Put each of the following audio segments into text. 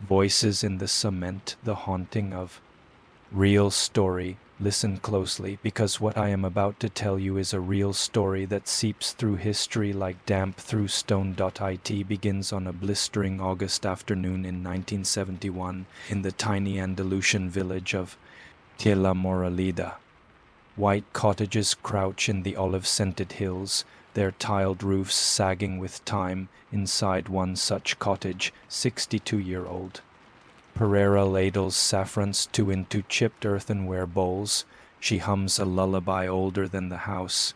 Voices in the cement, the haunting of real story. Listen closely, because what I am about to tell you is a real story that seeps through history like damp through stone. It begins on a blistering August afternoon in 1971 in the tiny Andalusian village of Tierra Moralida. White cottages crouch in the olive-scented hills, their tiled roofs sagging with time. Inside one such cottage, 62-year-old Pereira ladles saffron stew into chipped earthenware bowls. She hums a lullaby older than the house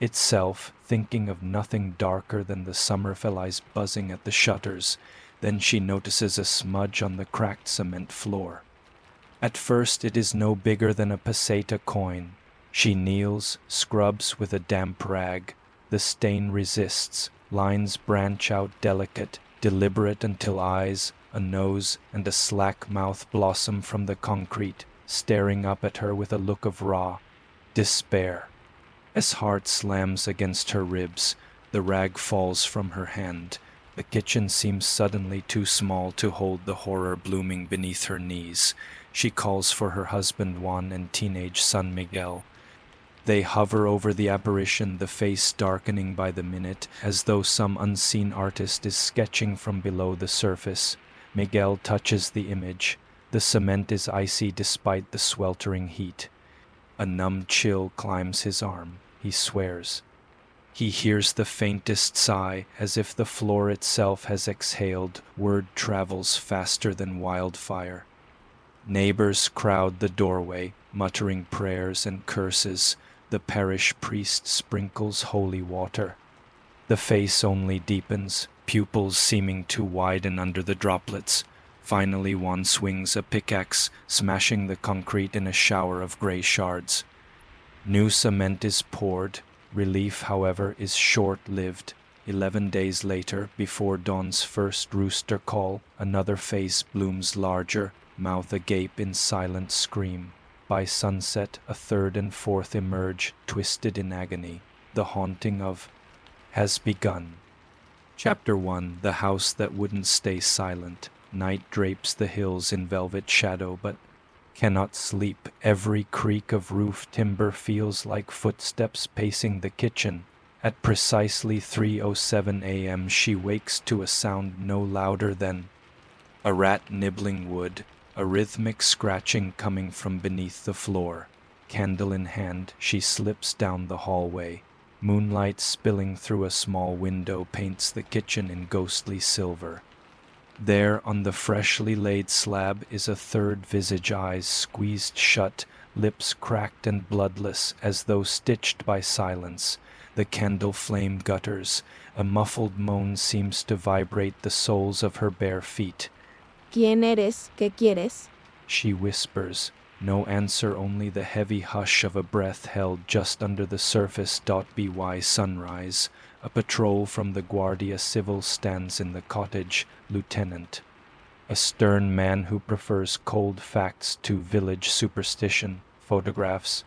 itself, thinking of nothing darker than the summer flies buzzing at the shutters. Then she notices a smudge on the cracked cement floor. At first it is no bigger than a peseta coin. She kneels, scrubs with a damp rag. The stain resists. Lines branch out delicate, deliberate until eyes, a nose, and a slack mouth blossom from the concrete, staring up at her with a look of raw despair. As heart slams against her ribs, the rag falls from her hand. The kitchen seems suddenly too small to hold the horror blooming beneath her knees. She calls for her husband Juan and teenage son Miguel. They hover over the apparition, the face darkening by the minute, as though some unseen artist is sketching from below the surface. Miguel touches the image. The cement is icy despite the sweltering heat. A numb chill climbs his arm. He swears. He hears the faintest sigh, as if the floor itself has exhaled. Word travels faster than wildfire. Neighbors crowd the doorway, muttering prayers and curses. The parish priest sprinkles holy water. The face only deepens, pupils seeming to widen under the droplets. Finally, one swings a pickaxe, smashing the concrete in a shower of gray shards. New cement is poured. Relief, however, is short-lived. 11 days later, before dawn's first rooster call, another face blooms larger, mouth agape in silent scream. By sunset, a third and fourth emerge, twisted in agony. The haunting of has begun. Chapter 1. The House That Wouldn't Stay Silent. Night drapes the hills in velvet shadow, but cannot sleep. Every creak of roof timber feels like footsteps pacing the kitchen. At precisely 3:07 a.m. she wakes to a sound no louder than a rat nibbling wood, a rhythmic scratching coming from beneath the floor. Candle in hand, she slips down the hallway. Moonlight spilling through a small window paints the kitchen in ghostly silver. There, on the freshly laid slab, is a third visage, eyes squeezed shut, lips cracked and bloodless, as though stitched by silence. The candle flame gutters. A muffled moan seems to vibrate the soles of her bare feet. ¿Quién eres? ¿Qué quieres? She whispers. No answer, only the heavy hush of a breath held just under the surface. By sunrise, a patrol from the Guardia Civil stands in the cottage. Lieutenant, a stern man who prefers cold facts to village superstition. Photographs.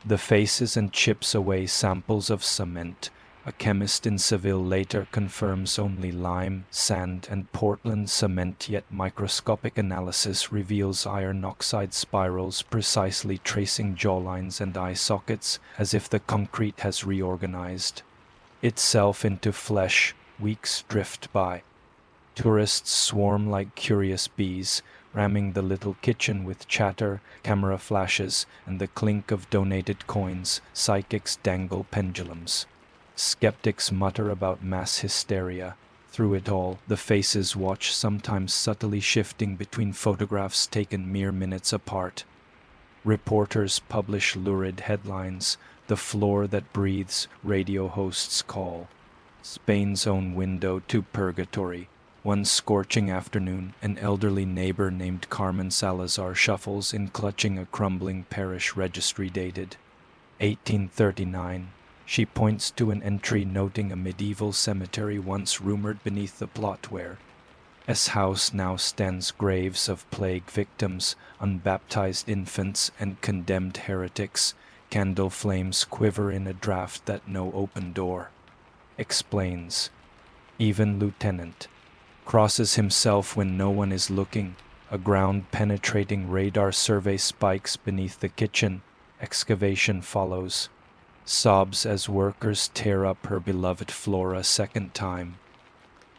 The faces and chips away samples of cement. A chemist in Seville later confirms only lime, sand, and Portland cement, yet microscopic analysis reveals iron oxide spirals precisely tracing jawlines and eye sockets, as if the concrete has reorganized itself into flesh. Weeks drift by. Tourists swarm like curious bees, ramming the little kitchen with chatter, camera flashes, and the clink of donated coins. Psychics dangle pendulums. Skeptics mutter about mass hysteria. Through it all, the faces watch, sometimes subtly shifting between photographs taken mere minutes apart. Reporters publish lurid headlines. The floor that breathes, radio hosts call. Spain's own window to purgatory. One scorching afternoon, an elderly neighbor named Carmen Salazar shuffles in, clutching a crumbling parish registry dated 1839. She points to an entry noting a medieval cemetery once rumored beneath the plot where S house now stands graves of plague victims, unbaptized infants, and condemned heretics. Candle flames quiver in a draft that no open door explains. Even Lieutenant, crosses himself when no one is looking. A ground-penetrating radar survey spikes beneath the kitchen. Excavation follows. Sobs as workers tear up her beloved floor a second time.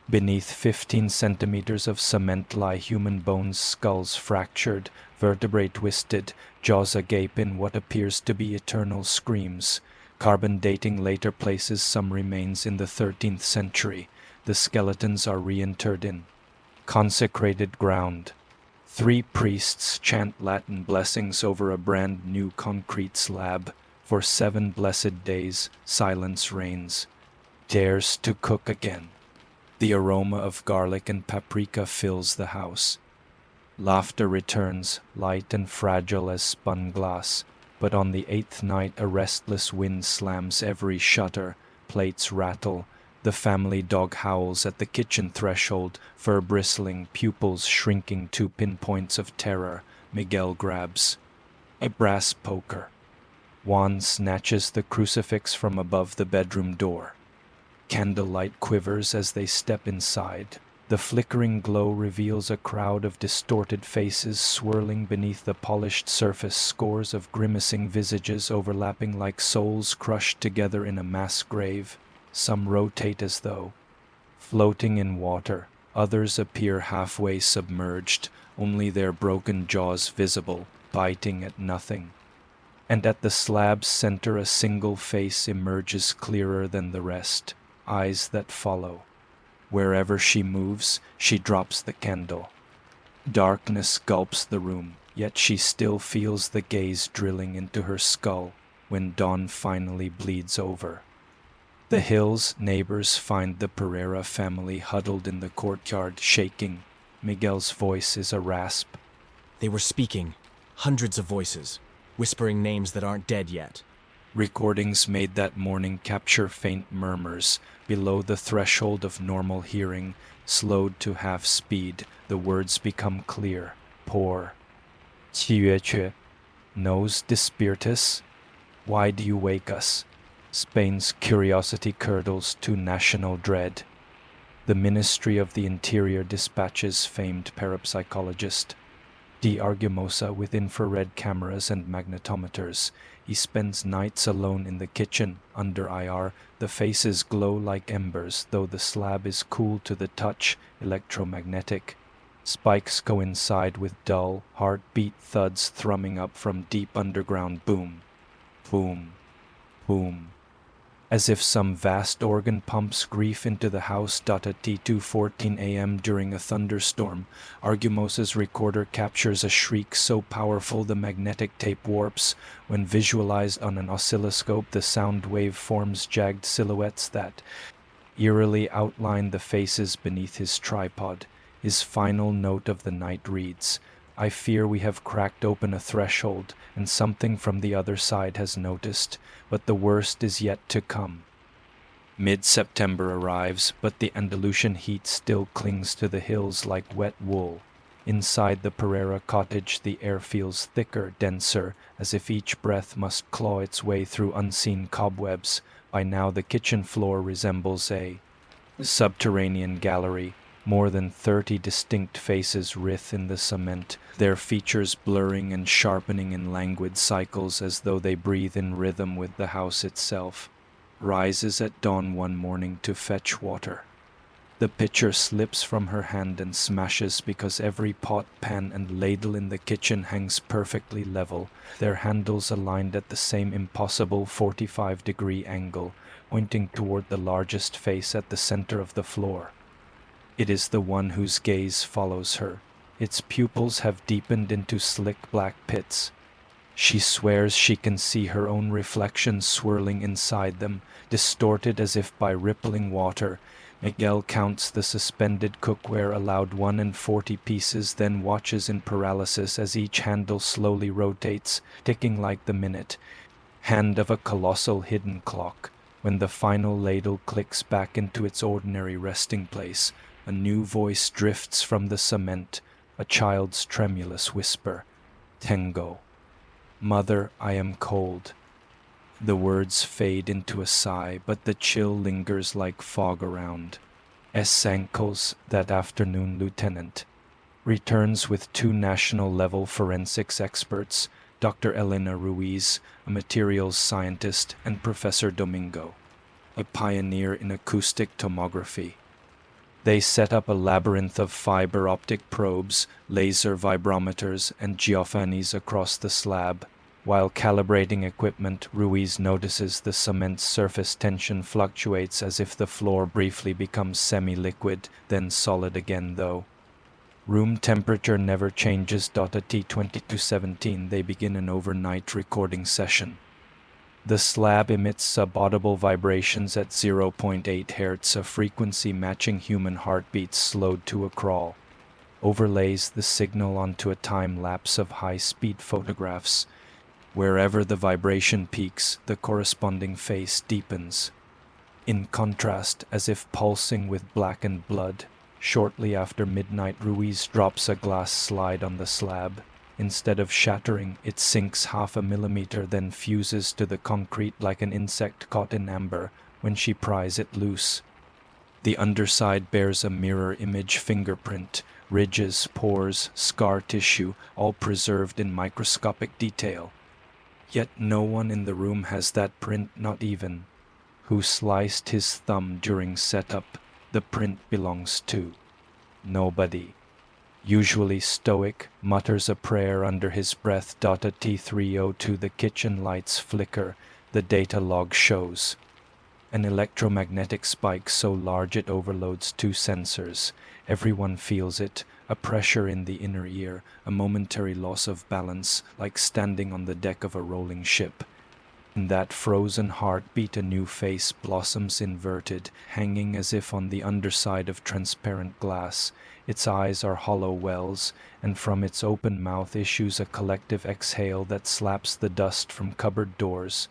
Beneath 15 centimeters of cement lie human bones, skulls fractured, vertebrae twisted, jaws agape in what appears to be eternal screams. Carbon dating later places some remains in the 13th century. The skeletons are reinterred in consecrated ground. 3 priests chant Latin blessings over a brand new concrete slab. For 7 blessed days, silence reigns. Dares to cook again. The aroma of garlic and paprika fills the house. Laughter returns, light and fragile as spun glass. But on the 8th night a restless wind slams every shutter. Plates rattle. The family dog howls at the kitchen threshold, fur bristling, pupils shrinking to pinpoints of terror. Miguel grabs a brass poker. Juan snatches the crucifix from above the bedroom door. Candlelight quivers as they step inside. The flickering glow reveals a crowd of distorted faces swirling beneath the polished surface, scores of grimacing visages overlapping like souls crushed together in a mass grave. Some rotate as though floating in water, others appear halfway submerged, only their broken jaws visible, biting at nothing. And at the slab's center a single face emerges clearer than the rest, eyes that follow. Wherever she moves, she drops the candle. Darkness gulps the room, yet she still feels the gaze drilling into her skull when dawn finally bleeds over. The Hills neighbors find the Pereira family huddled in the courtyard, shaking. Miguel's voice is a rasp. They were speaking, hundreds of voices, whispering names that aren't dead yet. Recordings made that morning capture faint murmurs. Below the threshold of normal hearing, slowed to half speed, the words become clear. Poor. 七月却 Nos despiertus? Why do you wake us? Spain's curiosity curdles to national dread. The Ministry of the Interior dispatches famed parapsychologist D. Argumosa with infrared cameras and magnetometers. He spends nights alone in the kitchen, under IR. The faces glow like embers, though the slab is cool to the touch, electromagnetic. Spikes coincide with dull, heartbeat thuds thrumming up from deep underground. Boom, boom, boom. As if some vast organ pumps grief into the house. At 2:14 a.m. during a thunderstorm, Argumosa's recorder captures a shriek so powerful the magnetic tape warps. When visualized on an oscilloscope, the sound wave forms jagged silhouettes that eerily outline the faces beneath his tripod. His final note of the night reads, I fear we have cracked open a threshold, and something from the other side has noticed, but the worst is yet to come. Mid-September arrives, but the Andalusian heat still clings to the hills like wet wool. Inside the Pereira cottage, the air feels thicker, denser, as if each breath must claw its way through unseen cobwebs. By now the kitchen floor resembles a subterranean gallery. More than 30 distinct faces writhe in the cement, their features blurring and sharpening in languid cycles as though they breathe in rhythm with the house itself. Rises at dawn one morning to fetch water. The pitcher slips from her hand and smashes because every pot, pan, and ladle in the kitchen hangs perfectly level, their handles aligned at the same impossible 45-degree angle, pointing toward the largest face at the center of the floor. It is the one whose gaze follows her. Its pupils have deepened into slick black pits. She swears she can see her own reflection swirling inside them, distorted as if by rippling water. Miguel counts the suspended cookware, allowed 140 pieces, then watches in paralysis as each handle slowly rotates, ticking like the minute hand of a colossal hidden clock. When the final ladle clicks back into its ordinary resting place, a new voice drifts from the cement, a child's tremulous whisper. Tengo. Mother, I am cold. The words fade into a sigh, but the chill lingers like fog around. ankles that afternoon, Lieutenant. Returns with two national-level forensics experts, Dr. Elena Ruiz, a materials scientist, and Professor Domingo, a pioneer in acoustic tomography. They set up a labyrinth of fiber optic probes, laser vibrometers, and geophonies across the slab. While calibrating equipment, Ruiz notices the cement's surface tension fluctuates as if the floor briefly becomes semi-liquid, then solid again though. Room temperature never changes. At T2217 they begin an overnight recording session. The slab emits subaudible vibrations at 0.8 Hz, a frequency matching human heartbeats slowed to a crawl. Overlays the signal onto a time lapse of high-speed photographs. Wherever the vibration peaks, the corresponding face deepens. In contrast, as if pulsing with blackened blood, shortly after midnight, Ruiz drops a glass slide on the slab. Instead of shattering, it sinks 0.5 millimeter, then fuses to the concrete like an insect caught in amber when she pries it loose. The underside bears a mirror image fingerprint, ridges, pores, scar tissue, all preserved in microscopic detail. Yet no one in the room has that print, not even who sliced his thumb during setup. The print belongs to nobody. Usually stoic, mutters a prayer under his breath. At T302 the kitchen lights flicker, the data log shows an electromagnetic spike so large it overloads two sensors. Everyone feels it, a pressure in the inner ear, a momentary loss of balance, like standing on the deck of a rolling ship. In that frozen heartbeat a new face blossoms, inverted, hanging as if on the underside of transparent glass. Its eyes are hollow wells, and from its open mouth issues a collective exhale that slaps the dust from cupboard doors.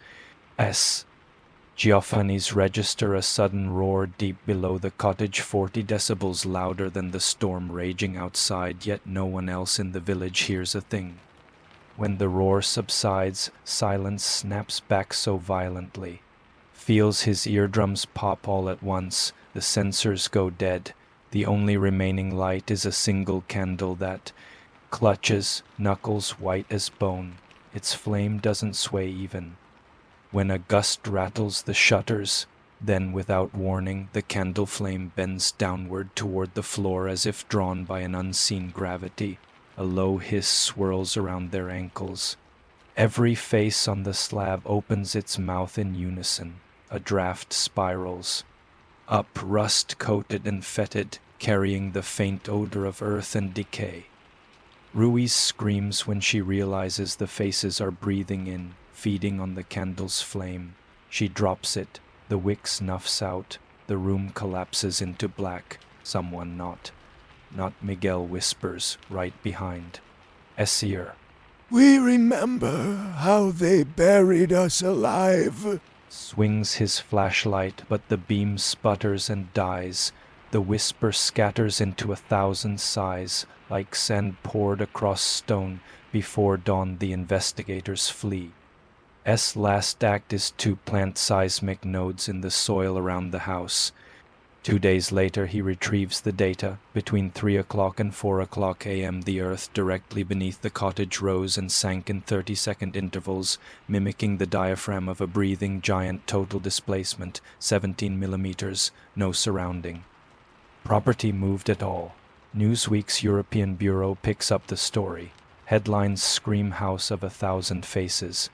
Geophonies register a sudden roar deep below the cottage, 40 decibels louder than the storm raging outside, yet no one else in the village hears a thing. When the roar subsides, silence snaps back so violently. Feels his eardrums pop all at once, the sensors go dead. The only remaining light is a single candle that clutches, knuckles white as bone. Its flame doesn't sway even when a gust rattles the shutters. Then, without warning, the candle flame bends downward toward the floor as if drawn by an unseen gravity. A low hiss swirls around their ankles. Every face on the slab opens its mouth in unison. A draft spirals up, rust-coated and fetid, carrying the faint odor of earth and decay. Ruiz screams when she realizes the faces are breathing in, feeding on the candle's flame. She drops it. The wick snuffs out. The room collapses into black. Someone not Miguel whispers right behind. Essier. We remember how they buried us alive. Swings his flashlight, but the beam sputters and dies. The whisper scatters into 1,000 sighs, like sand poured across stone. Before dawn the investigators flee. Last act is to plant seismic nodes in the soil around the house. 2 days later he retrieves the data. Between 3 o'clock and 4 o'clock a.m. the earth directly beneath the cottage rose and sank in 30-second intervals, mimicking the diaphragm of a breathing giant. Total displacement 17 millimeters, no surrounding property moved at all. Newsweek's European Bureau picks up the story. Headlines scream House of 1,000 Faces.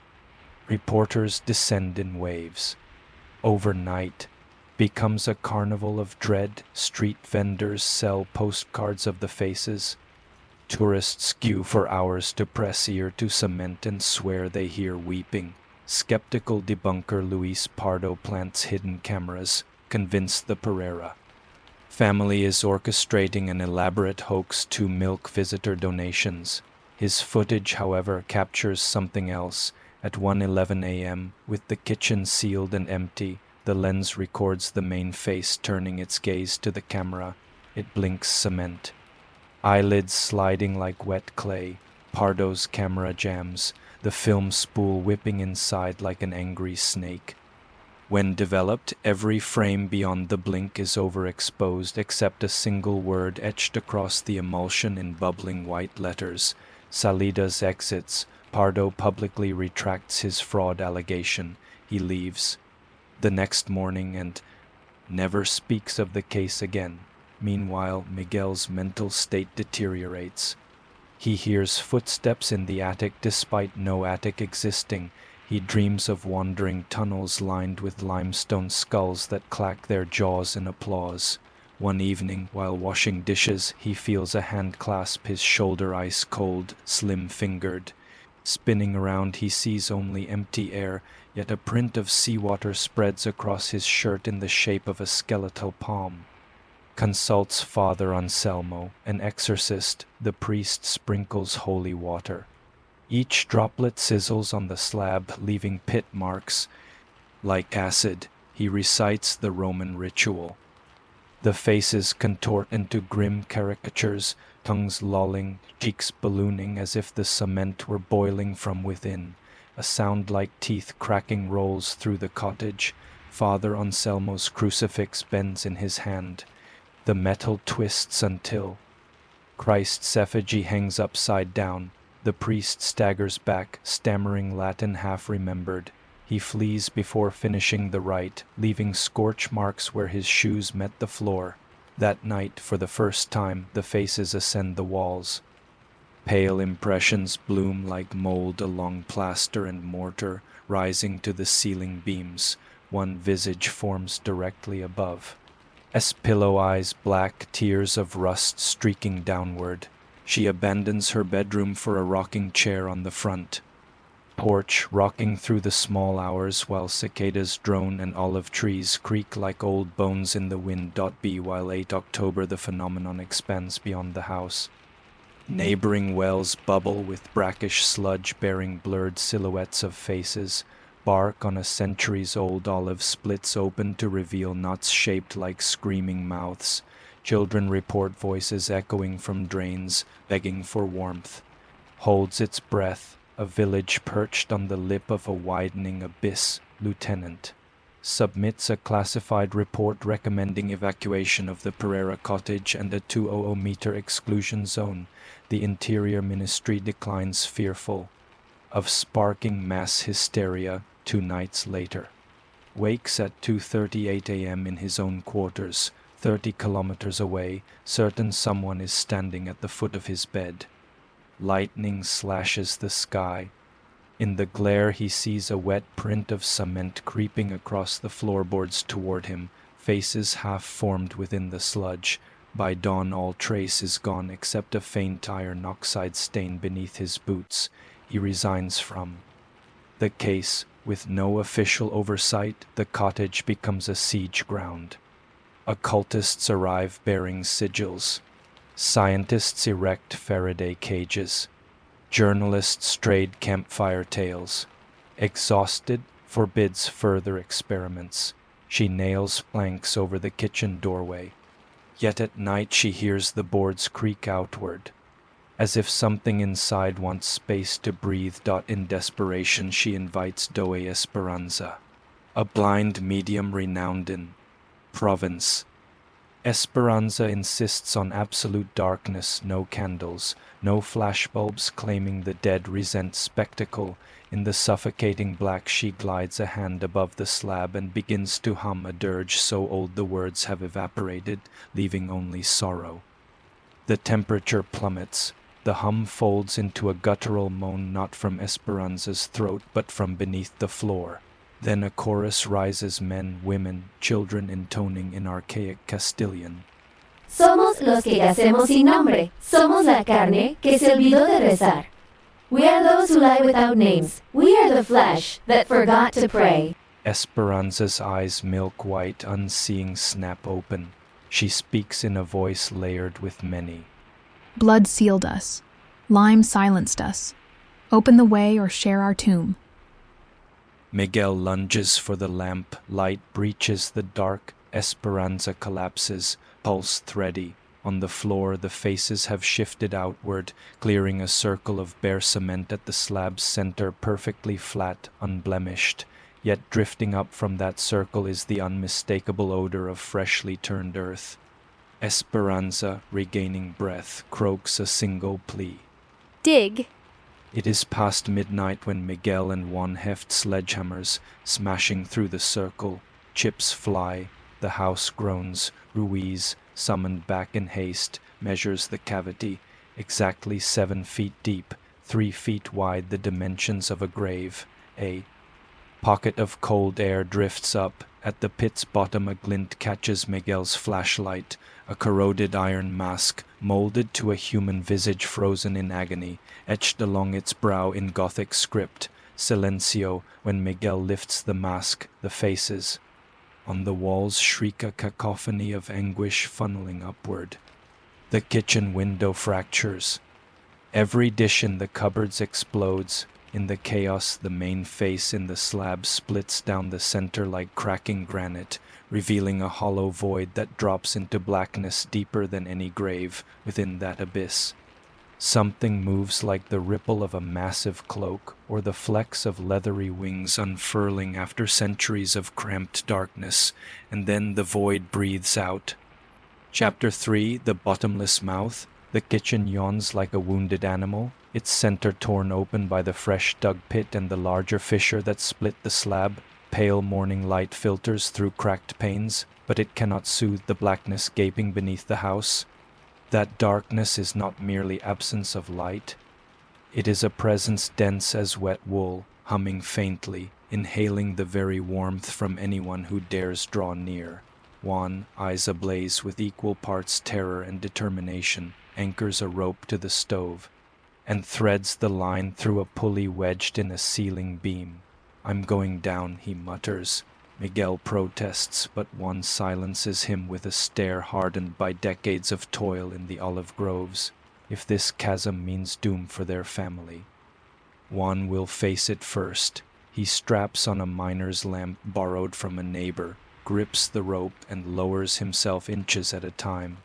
Reporters descend in waves. Overnight becomes a carnival of dread. Street vendors sell postcards of the faces. Tourists queue for hours to press ear to cement and swear they hear weeping. Skeptical debunker Luis Pardo plants hidden cameras, convinced the Pereira family is orchestrating an elaborate hoax to milk visitor donations. His footage, however, captures something else. At 1:11 a.m., with the kitchen sealed and empty, the lens records the main face turning its gaze to the camera. It blinks cement. Eyelids sliding like wet clay. Pardo's camera jams, the film spool whipping inside like an angry snake. When developed, every frame beyond the blink is overexposed except a single word etched across the emulsion in bubbling white letters. Salidas exits. Pardo publicly retracts his fraud allegation. He leaves. The next morning and never speaks of the case again. Meanwhile, Miguel's mental state deteriorates. He hears footsteps in the attic despite no attic existing. He dreams of wandering tunnels lined with limestone skulls that clack their jaws in applause. One evening, while washing dishes, he feels a hand clasp his shoulder ice cold, slim-fingered. Spinning around, he sees only empty air, yet a print of seawater spreads across his shirt in the shape of a skeletal palm. Consults Father Anselmo, an exorcist. The priest sprinkles holy water. Each droplet sizzles on the slab, leaving pit marks. Like acid, he recites the Roman ritual. The faces contort into grim caricatures, tongues lolling, cheeks ballooning as if the cement were boiling from within. A sound like teeth cracking rolls through the cottage. Father Anselmo's crucifix bends in his hand. The metal twists until Christ's effigy hangs upside down. The priest staggers back, stammering Latin half-remembered. He flees before finishing the rite, leaving scorch marks where his shoes met the floor. That night, for the first time, the faces ascend the walls. Pale impressions bloom like mold along plaster and mortar, rising to the ceiling beams. One visage forms directly above. As pillow eyes, black tears of rust streaking downward. She abandons her bedroom for a rocking chair on the front porch, rocking through the small hours while cicadas drone and olive trees creak like old bones in the wind. B while 8 October the phenomenon expands beyond the house. Neighboring wells bubble with brackish sludge bearing blurred silhouettes of faces. Bark on a centuries-old olive splits open to reveal knots shaped like screaming mouths. Children report voices echoing from drains, begging for warmth. Holds its breath, a village perched on the lip of a widening abyss. Lieutenant submits a classified report recommending evacuation of the Pereira cottage and a 200-meter exclusion zone. The Interior Ministry declines, fearful of sparking mass hysteria 2 nights later. Wakes at 2:38 a.m. in his own quarters. 30 kilometers away, certain someone is standing at the foot of his bed. Lightning slashes the sky. In the glare he sees a wet print of cement creeping across the floorboards toward him, faces half-formed within the sludge. By dawn all trace is gone except a faint iron oxide stain beneath his boots. He resigns from the case. With no official oversight, the cottage becomes a siege ground. Occultists arrive bearing sigils. Scientists erect Faraday cages. Journalists trade campfire tales. Exhausted, forbids further experiments. She nails planks over the kitchen doorway. Yet at night she hears the boards creak outward, as if something inside wants space to breathe. In desperation she invites Doe Esperanza, a blind medium renowned in Provence. Esperanza insists on absolute darkness, no candles, no flashbulbs, claiming the dead resent spectacle. In the suffocating black she glides a hand above the slab and begins to hum a dirge so old the words have evaporated, leaving only sorrow. The temperature plummets. The hum folds into a guttural moan not from Esperanza's throat but from beneath the floor. Then a chorus rises, men, women, children intoning in archaic Castilian. Somos los que yacemos sin nombre. Somos la carne que se olvidó de rezar. We are those who lie without names. We are the flesh that forgot to pray. Esperanza's eyes, milk white, unseeing, snap open. She speaks in a voice layered with many. Blood sealed us. Lime silenced us. Open the way or share our tomb. Miguel lunges for the lamp. Light breaches the dark. Esperanza collapses, pulse thready. On the floor, the faces have shifted outward, clearing a circle of bare cement at the slab's center, perfectly flat, unblemished. Yet drifting up from that circle is the unmistakable odor of freshly turned earth. Esperanza, regaining breath, croaks a single plea. Dig. It is past midnight when Miguel and Juan heft sledgehammers, smashing through the circle. Chips fly, the house groans. Ruiz, summoned back in haste, measures the cavity, exactly 7 feet deep, 3 feet wide, the dimensions of a grave. A pocket of cold air drifts up. At the pit's bottom a glint catches Miguel's flashlight, a corroded iron mask, molded to a human visage frozen in agony, etched along its brow in Gothic script. Silencio. When Miguel lifts the mask, the faces on the walls shriek a cacophony of anguish funneling upward. The kitchen window fractures. Every dish in the cupboards explodes. In the chaos, the main face in the slab splits down the center like cracking granite, revealing a hollow void that drops into blackness deeper than any grave within that abyss. Something moves like the ripple of a massive cloak or the flecks of leathery wings unfurling after centuries of cramped darkness, and then the void breathes out. Chapter 3, The Bottomless Mouth. The kitchen yawns like a wounded animal, its center torn open by the fresh dug pit and the larger fissure that split the slab. Pale morning light filters through cracked panes, but it cannot soothe the blackness gaping beneath the house. That darkness is not merely absence of light. It is a presence dense as wet wool, humming faintly, inhaling the very warmth from anyone who dares draw near. Juan, eyes ablaze with equal parts terror and determination, anchors a rope to the stove and threads the line through a pulley wedged in a ceiling beam. "I'm going down," he mutters. Miguel protests, but Juan silences him with a stare hardened by decades of toil in the olive groves. If this chasm means doom for their family, Juan will face it first. He straps on a miner's lamp borrowed from a neighbor, grips the rope, and lowers himself inches at a time.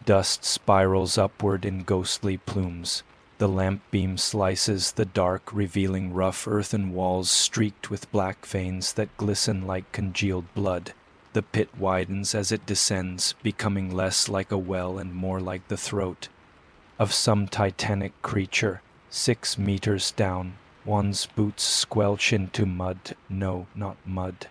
Dust spirals upward in ghostly plumes. The lamp beam slices the dark, revealing rough earthen walls streaked with black veins that glisten like congealed blood. The pit widens as it descends, becoming less like a well and more like the throat of some titanic creature. 6 meters down, Juan's boots squelch into mud. No, not mud.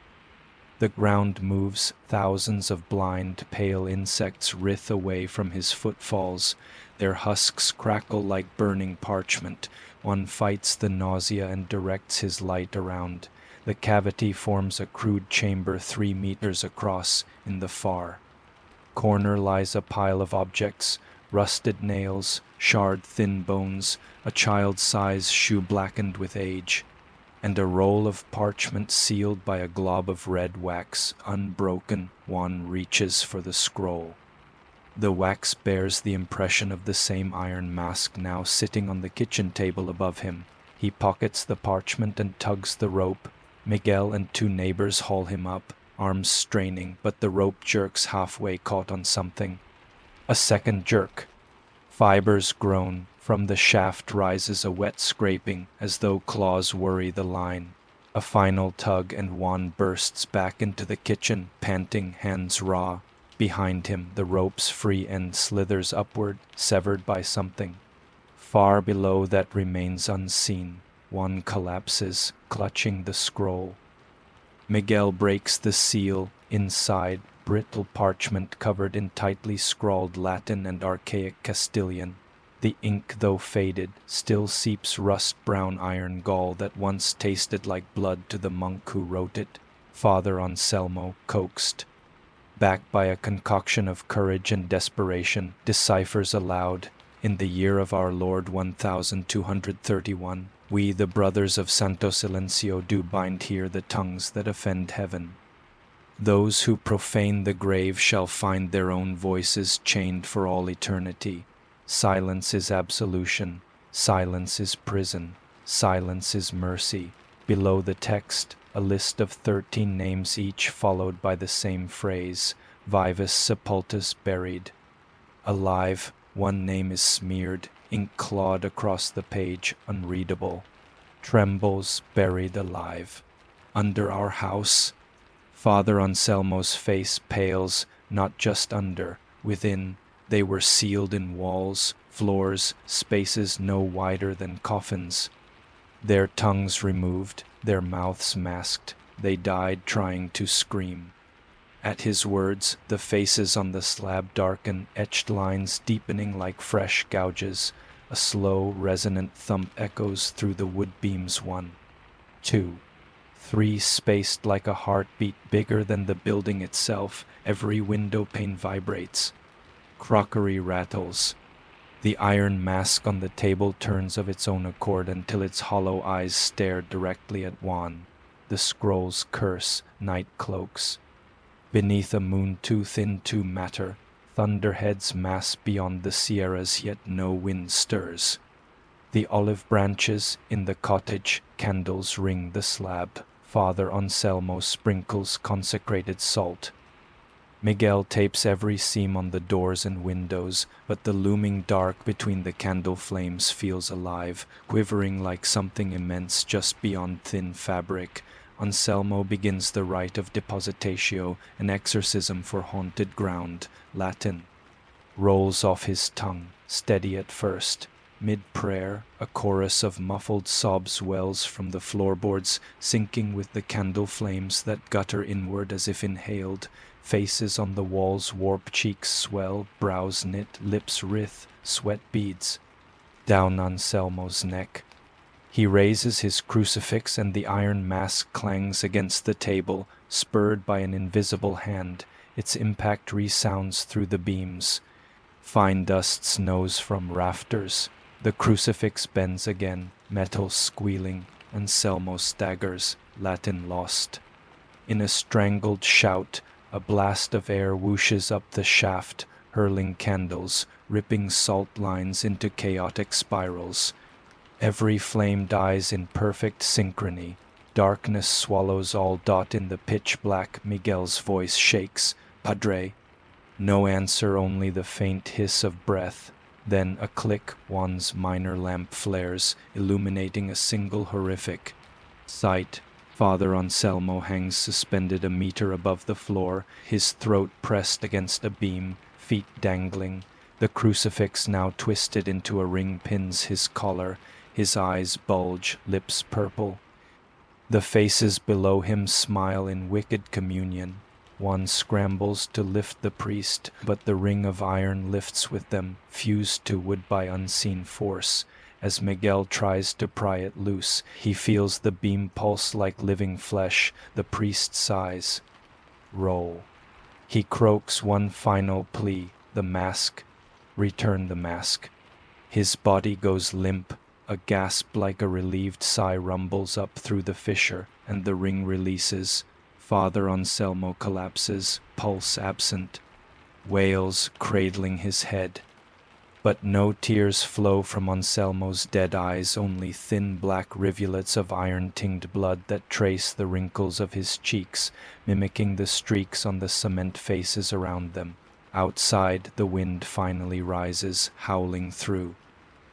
The ground moves. Thousands of blind, pale insects writhe away from his footfalls. Their husks crackle like burning parchment. One fights the nausea and directs his light around. The cavity forms a crude chamber 3 meters across. In the far corner lies a pile of objects, rusted nails, charred thin bones, a child-sized shoe blackened with age, and a roll of parchment sealed by a glob of red wax, unbroken. Juan reaches for the scroll. The wax bears the impression of the same iron mask now sitting on the kitchen table above him. He pockets the parchment and tugs the rope. Miguel and 2 neighbors haul him up, arms straining, but the rope jerks halfway, caught on something. A second jerk. Fibers groan. From the shaft rises a wet scraping, as though claws worry the line. A final tug and Juan bursts back into the kitchen, panting, hands raw. Behind him, the rope's free end slithers upward, severed by something. Far below that remains unseen. Juan collapses, clutching the scroll. Miguel breaks the seal. Inside, brittle parchment covered in tightly scrawled Latin and archaic Castilian. The ink, though faded, still seeps rust-brown iron gall that once tasted like blood to the monk who wrote it. Father Anselmo, coaxed back by a concoction of courage and desperation, deciphers aloud, "In the year of our Lord 1231, we, the brothers of Santo Silencio, do bind here the tongues that offend heaven. Those who profane the grave shall find their own voices chained for all eternity. Silence is absolution, silence is prison, silence is mercy." Below the text, a list of 13 names, each followed by the same phrase, "Vivus sepultus, buried." Alive, 1 name is smeared, ink clawed across the page, unreadable. "Trembles, buried alive." Under our house. Father Anselmo's face pales, not just under, within. They were sealed in walls, floors, spaces no wider than coffins. Their tongues removed, their mouths masked. They died trying to scream. At his words, the faces on the slab darken, etched lines deepening like fresh gouges. A slow, resonant thump echoes through the wood beams. 1, 2, 3, spaced like a heartbeat bigger than the building itself. Every window pane vibrates. Crockery rattles. The iron mask on the table turns of its own accord until its hollow eyes stare directly at Juan. The scrolls curse, night cloaks. Beneath a moon too thin to matter, thunderheads mass beyond the sierras, yet no wind stirs. The olive branches in the cottage, candles ring the slab. Father Anselmo sprinkles consecrated salt. Miguel tapes every seam on the doors and windows, but the looming dark between the candle flames feels alive, quivering like something immense just beyond thin fabric. Anselmo begins the rite of depositatio, an exorcism for haunted ground, Latin. Rolls off his tongue, steady at first. Mid-prayer, a chorus of muffled sobs wells from the floorboards, sinking with the candle flames that gutter inward as if inhaled. Faces on the walls warp, cheeks swell, brows knit, lips writhe, sweat beads. Down Anselmo's neck. He raises his crucifix and the iron mask clangs against the table, spurred by an invisible hand. Its impact resounds through the beams. Fine dust snows from rafters. The crucifix bends again, metal squealing. Anselmo staggers, Latin lost. In a strangled shout, a blast of air whooshes up the shaft, hurling candles, ripping salt lines into chaotic spirals. Every flame dies in perfect synchrony. Darkness swallows all. In the pitch black, Miguel's voice shakes. Padre. No answer, only the faint hiss of breath. Then a click, Juan's minor lamp flares, illuminating a single horrific sight. Father Anselmo hangs suspended a meter above the floor, his throat pressed against a beam, feet dangling. The crucifix, now twisted into a ring, pins his collar. His eyes bulge, lips purple. The faces below him smile in wicked communion. One scrambles to lift the priest, but the ring of iron lifts with them, fused to wood by unseen force. As Miguel tries to pry it loose, he feels the beam pulse like living flesh. The priest sighs. Roll. He croaks one final plea, the mask. Return the mask. His body goes limp. A gasp like a relieved sigh rumbles up through the fissure, and the ring releases. Father Anselmo collapses, pulse absent. Wails, cradling his head. But no tears flow from Anselmo's dead eyes, only thin black rivulets of iron-tinged blood that trace the wrinkles of his cheeks, mimicking the streaks on the cement faces around them. Outside, the wind finally rises, howling through.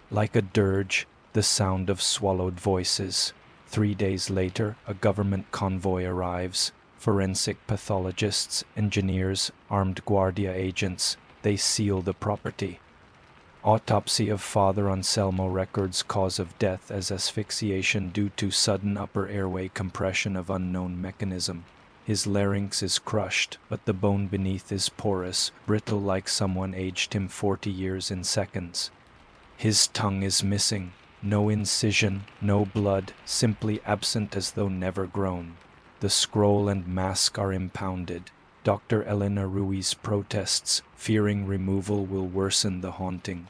Like a dirge, the sound of swallowed voices. 3 days later, a government convoy arrives. Forensic pathologists, engineers, armed Guardia agents. They seal the property. Autopsy of Father Anselmo records cause of death as asphyxiation due to sudden upper airway compression of unknown mechanism. His larynx is crushed, but the bone beneath is porous, brittle like someone aged him 40 years in seconds. His tongue is missing. No incision, no blood, simply absent as though never grown. The scroll and mask are impounded. Dr. Elena Ruiz protests, fearing removal will worsen the haunting.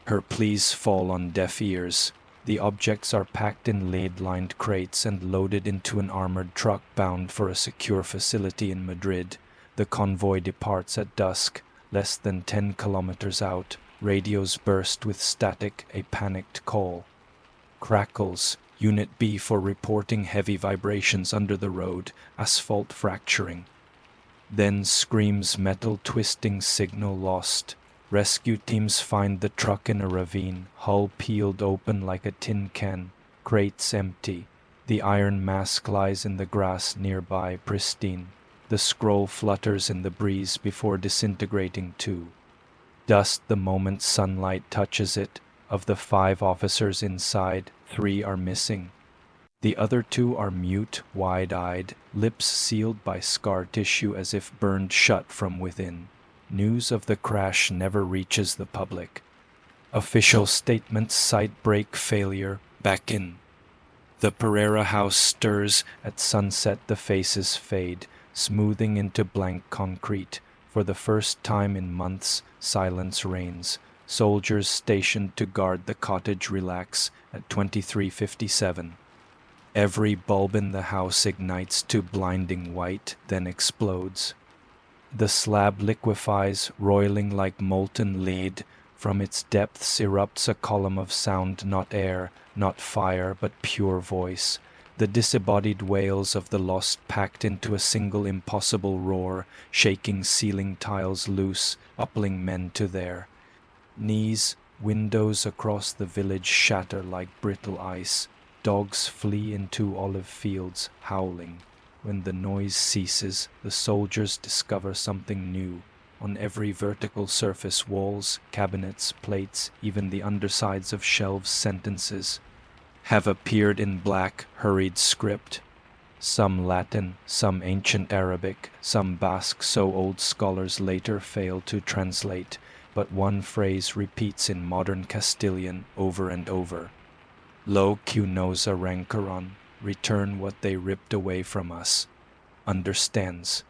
Her pleas fall on deaf ears. The objects are packed in lead-lined crates and loaded into an armored truck bound for a secure facility in Madrid. The convoy departs at dusk, less than 10 kilometers out. Radios burst with static, a panicked call. Crackles. Unit B for reporting heavy vibrations under the road, asphalt fracturing. Then screams, metal twisting, signal lost. Rescue teams find the truck in a ravine, hull peeled open like a tin can, crates empty. The iron mask lies in the grass nearby, pristine. The scroll flutters in the breeze before disintegrating too. Dust the moment sunlight touches it. Of the 5 officers inside, 3 are missing. The other 2 are mute, wide-eyed, lips sealed by scar tissue as if burned shut from within. News of the crash never reaches the public. Official statements cite brake failure, back in. The Pereira house stirs. At sunset the faces fade, smoothing into blank concrete. For the first time in months, silence reigns. Soldiers stationed to guard the cottage relax at 2357. Every bulb in the house ignites to blinding white, then explodes. The slab liquefies, roiling like molten lead. From its depths erupts a column of sound, not air, not fire, but pure voice. The disembodied wails of the lost packed into a single impossible roar, shaking ceiling tiles loose, toppling men to their knees. Windows across the village shatter like brittle ice. Dogs flee into olive fields, howling. When the noise ceases, the soldiers discover something new. On every vertical surface, walls, cabinets, plates, even the undersides of shelves, sentences have appeared in black, hurried script. Some Latin, some ancient Arabic, some Basque so old scholars later failed to translate, but one phrase repeats in modern Castilian over and over. Lo que nos arrancaron, return what they ripped away from us. Understands.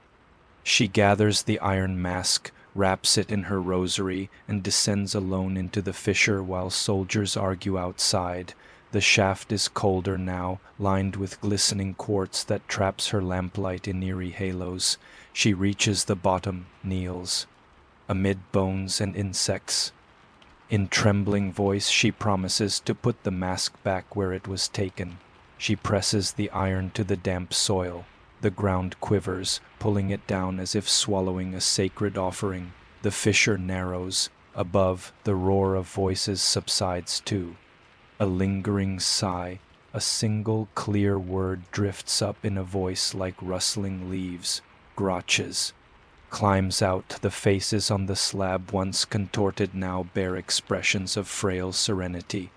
She gathers the iron mask, wraps it in her rosary, and descends alone into the fissure while soldiers argue outside. The shaft is colder now, lined with glistening quartz that traps her lamplight in eerie halos. She reaches the bottom, kneels. Amid bones and insects, in trembling voice she promises to put the mask back where it was taken. She presses the iron to the damp soil. The ground quivers, pulling it down as if swallowing a sacred offering. The fissure narrows. Above, the roar of voices subsides too. A lingering sigh, a single clear word drifts up in a voice like rustling leaves. Grotches. Climbs out. The faces on the slab, once contorted, now bear expressions of frail serenity.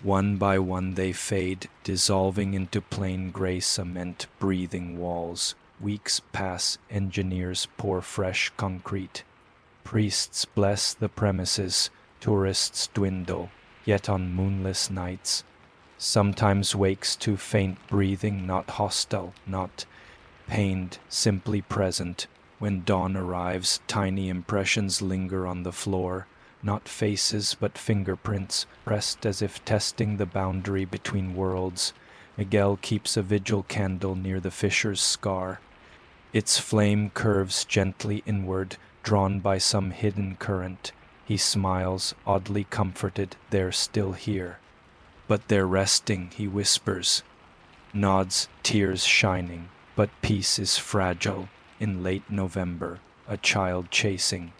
One by one they fade, dissolving into plain gray cement, breathing walls. Weeks pass, engineers pour fresh concrete. Priests bless the premises, tourists dwindle, yet on moonless nights. Sometimes wakes to faint breathing, not hostile, not pained, simply present. When dawn arrives, tiny impressions linger on the floor. Not faces, but fingerprints, pressed as if testing the boundary between worlds. Miguel keeps a vigil candle near the fissure's scar. Its flame curves gently inward, drawn by some hidden current. He smiles, oddly comforted. They're still here. But they're resting, he whispers. Nods, tears shining. But peace is fragile. In late November, a child chasing.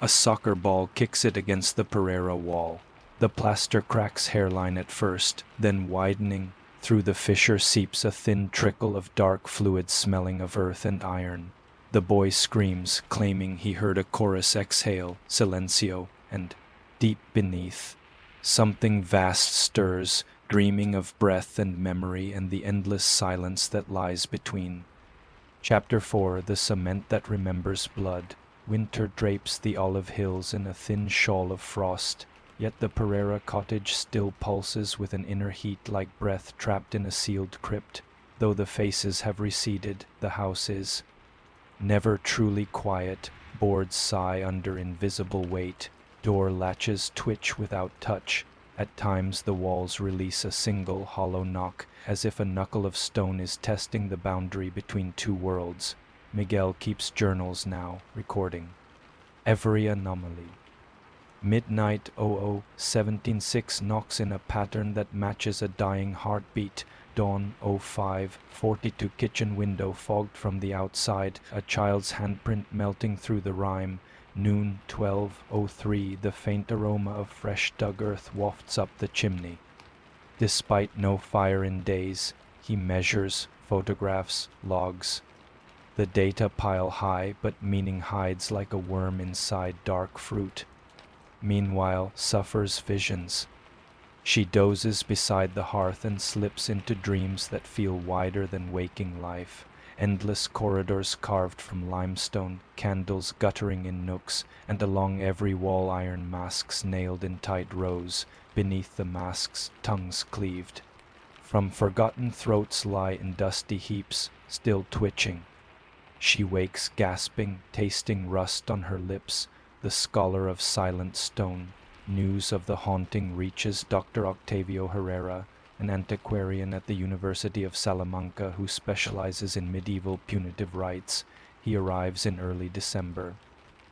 A soccer ball kicks it against the Pereira wall. The plaster cracks hairline at first, then widening. Through the fissure seeps a thin trickle of dark fluid smelling of earth and iron. The boy screams, claiming he heard a chorus exhale, silencio, and deep beneath, something vast stirs, dreaming of breath and memory and the endless silence that lies between. Chapter 4, The Cement That Remembers Blood. Winter drapes the olive hills in a thin shawl of frost, yet the Pereira cottage still pulses with an inner heat like breath trapped in a sealed crypt. Though the faces have receded, the house is never truly quiet. Boards sigh under invisible weight. Door latches twitch without touch. At times the walls release a single hollow knock, as if a knuckle of stone is testing the boundary between two worlds. Miguel keeps journals now, recording every anomaly. Midnight 00:17:6 knocks in a pattern that matches a dying heartbeat. Dawn 05:42 kitchen window fogged from the outside, a child's handprint melting through the rime. Noon 12:03 the faint aroma of fresh dug earth wafts up the chimney. Despite no fire in days, he measures, photographs, logs. The data pile high, but meaning hides like a worm inside dark fruit. Meanwhile, suffers visions. She dozes beside the hearth and slips into dreams that feel wider than waking life. Endless corridors carved from limestone, candles guttering in nooks, and along every wall iron masks nailed in tight rows, beneath the masks tongues cleaved. From forgotten throats lie in dusty heaps, still twitching. She wakes gasping, tasting rust on her lips, the scholar of silent stone. News of the haunting reaches Dr. Octavio Herrera, an antiquarian at the University of Salamanca who specializes in medieval punitive rites. He arrives in early December.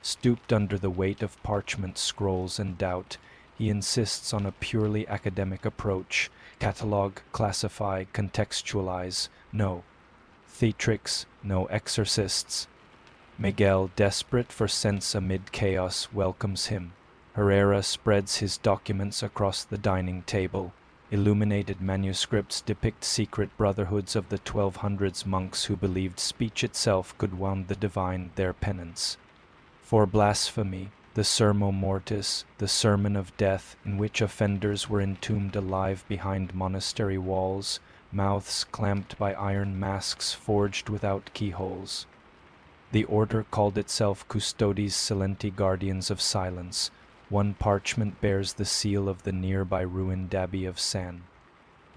Stooped under the weight of parchment scrolls and doubt, he insists on a purely academic approach. Catalog, classify, contextualize. No theatrics, no exorcists. Miguel, desperate for sense amid chaos, welcomes him. Herrera spreads his documents across the dining table. Illuminated manuscripts depict secret brotherhoods of the 1200s monks who believed speech itself could wound the divine their penance. For blasphemy, the Sermo Mortis, the sermon of death, in which offenders were entombed alive behind monastery walls, mouths clamped by iron masks forged without keyholes. The order called itself Custodes Silenti, Guardians of Silence. One parchment bears the seal of the nearby ruined abbey of San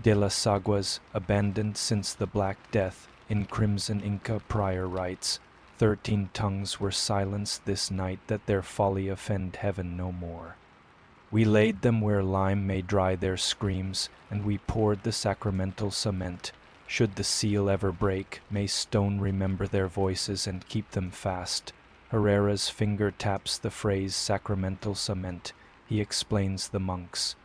de las Aguas, abandoned since the Black Death, in crimson Inca prior rites. 13 tongues were silenced this night that their folly offend heaven no more. We laid them where lime may dry their screams, and we poured the sacramental cement. Should the seal ever break, may stone remember their voices and keep them fast. Herrera's finger taps the phrase sacramental cement. He explains the monks.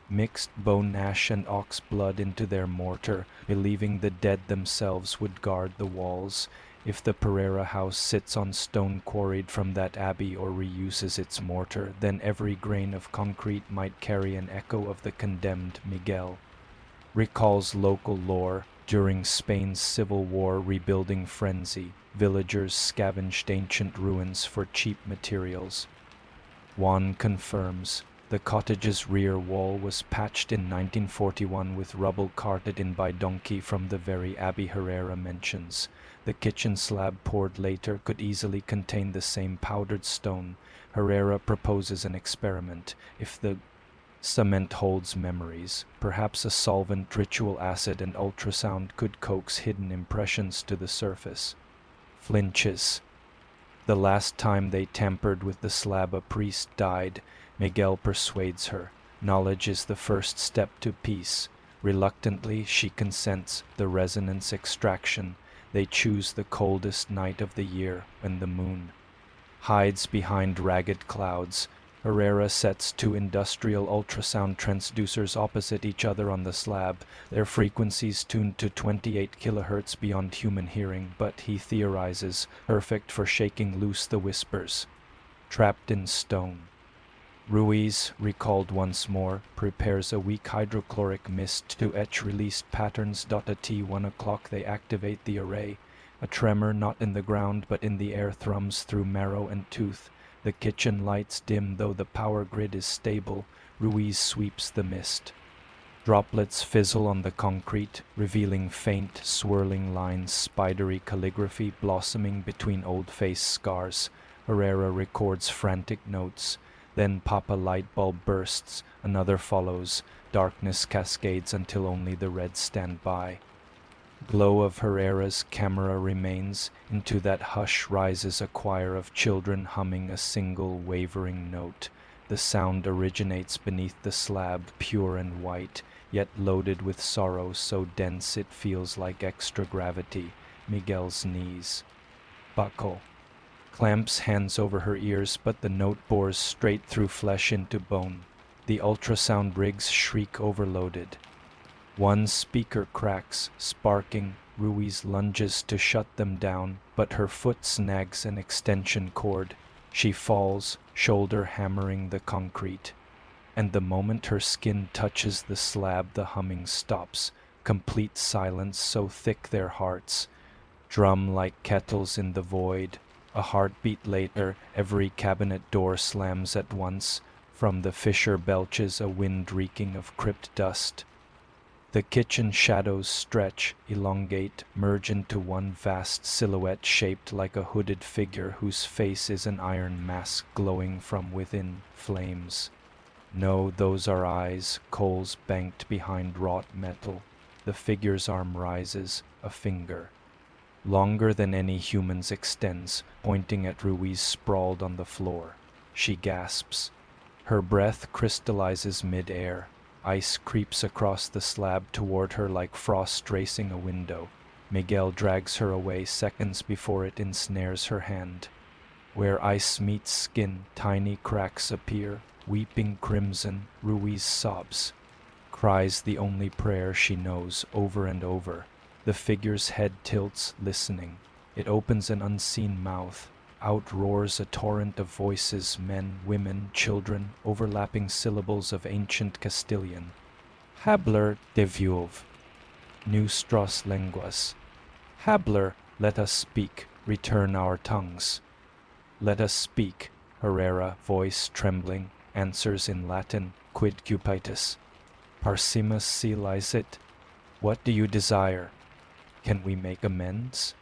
Mixed bone ash and ox blood into their mortar, believing the dead themselves would guard the walls. If the Pereira house sits on stone quarried from that abbey or reuses its mortar, then every grain of concrete might carry an echo of the condemned Miguel. Recalls local lore. During Spain's civil war rebuilding frenzy, villagers scavenged ancient ruins for cheap materials. Juan confirms the cottage's rear wall was patched in 1941 with rubble carted in by donkey from the very abbey Herrera mentions. The kitchen slab poured later could easily contain the same powdered stone. Herrera proposes an experiment. If the cement holds memories, perhaps a solvent, ritual acid, and ultrasound could coax hidden impressions to the surface. Flinches. The last time they tampered with the slab a priest died. Miguel persuades her. Knowledge is the first step to peace. Reluctantly, she consents. The resonance extraction. They choose the coldest night of the year, when the moon hides behind ragged clouds. Herrera sets 2 industrial ultrasound transducers opposite each other on the slab, their frequencies tuned to 28 kHz beyond human hearing, but he theorizes, perfect for shaking loose the whispers. Trapped in stone. Ruiz, recalled once more, prepares a weak hydrochloric mist to etch released patterns. At 1 o'clock they activate the array. A tremor not in the ground but in the air thrums through marrow and tooth. The kitchen lights dim though the power grid is stable. Ruiz sweeps the mist. Droplets fizzle on the concrete, revealing faint, swirling lines, spidery calligraphy blossoming between old-face scars. Herrera records frantic notes. Then pop a light bulb bursts, another follows. Darkness cascades until only the reds stand by. Glow of Herrera's camera remains. Into that hush rises a choir of children humming a single wavering note. The sound originates beneath the slab, pure and white, yet loaded with sorrow so dense it feels like extra gravity. Miguel's knees buckle. Clamps hands over her ears, but the note bores straight through flesh into bone. The ultrasound rigs shriek overloaded. One speaker cracks, sparking. Ruiz lunges to shut them down, but her foot snags an extension cord. She falls, shoulder hammering the concrete. and the moment her skin touches the slab, the humming stops. Complete silence, so thick their hearts drum like kettles in the void. A heartbeat later, every cabinet door slams at once. From the fissure belches a wind reeking of crypt dust. The kitchen shadows stretch, elongate, merge into one vast silhouette shaped like a hooded figure whose face is an iron mask glowing from within, flames. No, those are eyes, coals banked behind wrought metal. The figure's arm rises, a finger, longer than any human's extends, pointing at Ruiz sprawled on the floor. She gasps. Her breath crystallizes mid-air. Ice creeps across the slab toward her like frost racing a window. Miguel drags her away seconds before it ensnares her hand. Where ice meets skin, tiny cracks appear. Weeping crimson, Ruiz sobs. Cries the only prayer she knows over and over. The figure's head tilts, listening. It opens an unseen mouth. Out roars a torrent of voices, men, women, children, overlapping syllables of ancient Castilian. Hablar de viuv, nostras lenguas. Hablar, let us speak, return our tongues. Let us speak, Herrera, voice trembling, answers in Latin, quid cupitus. Parsimus si licet. What do you desire? Can we make amends?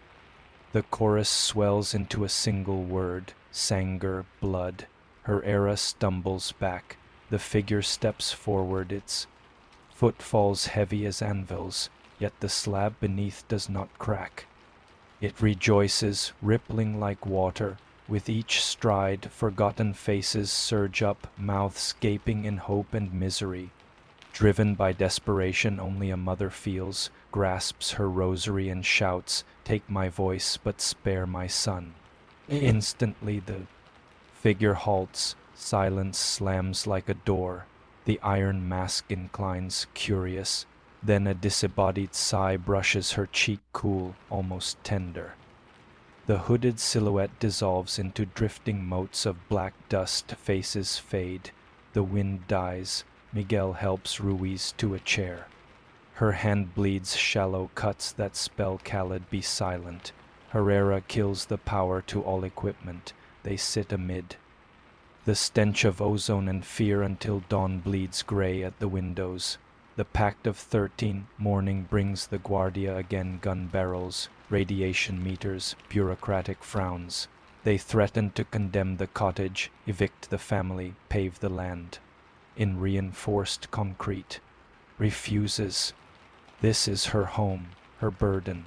The chorus swells into a single word, sanger, blood. Herrera stumbles back. The figure steps forward, its foot falls heavy as anvils, yet the slab beneath does not crack. It rejoices, rippling like water. With each stride, forgotten faces surge up, mouths gaping in hope and misery. Driven by desperation only a mother feels, grasps her rosary and shouts, "Take my voice, but spare my son." Instantly the figure halts, silence slams like a door. The iron mask inclines, curious. Then a disembodied sigh brushes her cheek, cool, almost tender. The hooded silhouette dissolves into drifting motes of black dust, faces fade. The wind dies. Miguel helps Ruiz to a chair. Her hand bleeds shallow cuts that spell Khaled be silent. Herrera kills the power to all equipment. They sit amid the stench of ozone and fear until dawn bleeds gray at the windows. The Pact of 13, morning brings the Guardia again, gun barrels, radiation meters, bureaucratic frowns. They threaten to condemn the cottage, evict the family, pave the land. In reinforced concrete. Refuses. This is her home, her burden.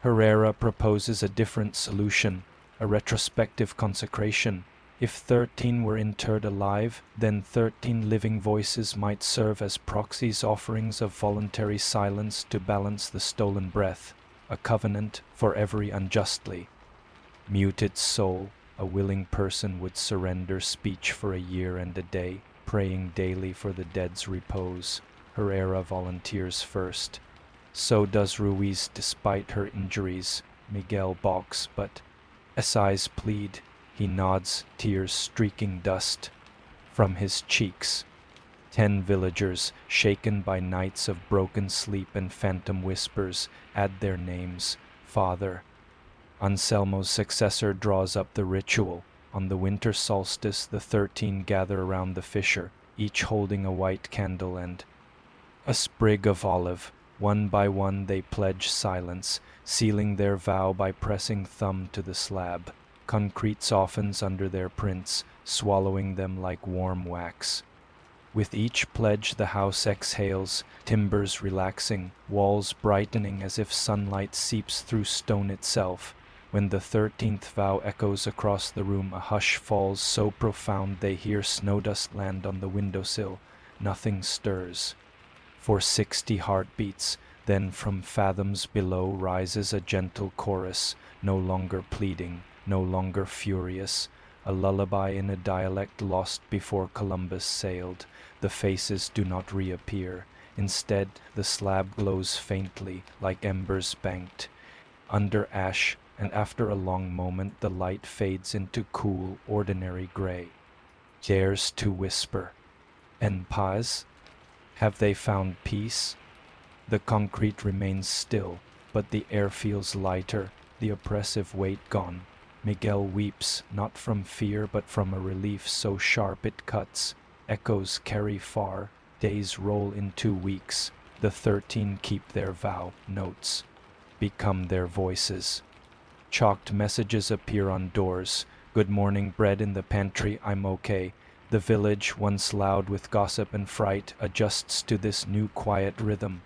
Herrera proposes a different solution, a retrospective consecration. If 13 were interred alive, then 13 living voices might serve as proxies, offerings of voluntary silence to balance the stolen breath, a covenant for every unjustly muted soul. A willing person would surrender speech for a year and a day, praying daily for the dead's repose. Herrera volunteers first. So does Ruiz despite her injuries. Miguel balks, but as eyes plead, he nods, tears streaking dust from his cheeks. 10 villagers, shaken by nights of broken sleep and phantom whispers, add their names. Father. Anselmo's successor draws up the ritual. On the winter solstice, the 13 gather around the fissure, each holding a white candle and a sprig of olive. One by one they pledge silence, sealing their vow by pressing thumb to the slab. Concrete softens under their prints, swallowing them like warm wax. With each pledge the house exhales, timbers relaxing, walls brightening as if sunlight seeps through stone itself. When the 13th vow echoes across the room, a hush falls so profound they hear snowdust land on the windowsill. Nothing stirs. For 60 heartbeats, then from fathoms below rises a gentle chorus, no longer pleading, no longer furious, a lullaby in a dialect lost before Columbus sailed. The faces do not reappear. Instead, the slab glows faintly, like embers banked under ash, and after a long moment the light fades into cool, ordinary gray. Dares to whisper. En paz? Have they found peace? The concrete remains still, but the air feels lighter, the oppressive weight gone. Miguel weeps, not from fear, but from a relief so sharp it cuts. Echoes carry far, days roll into weeks. The 13 keep their vow, notes become their voices. Chalked messages appear on doors. Good morning, bread in the pantry, I'm okay. The village, once loud with gossip and fright, adjusts to this new quiet rhythm.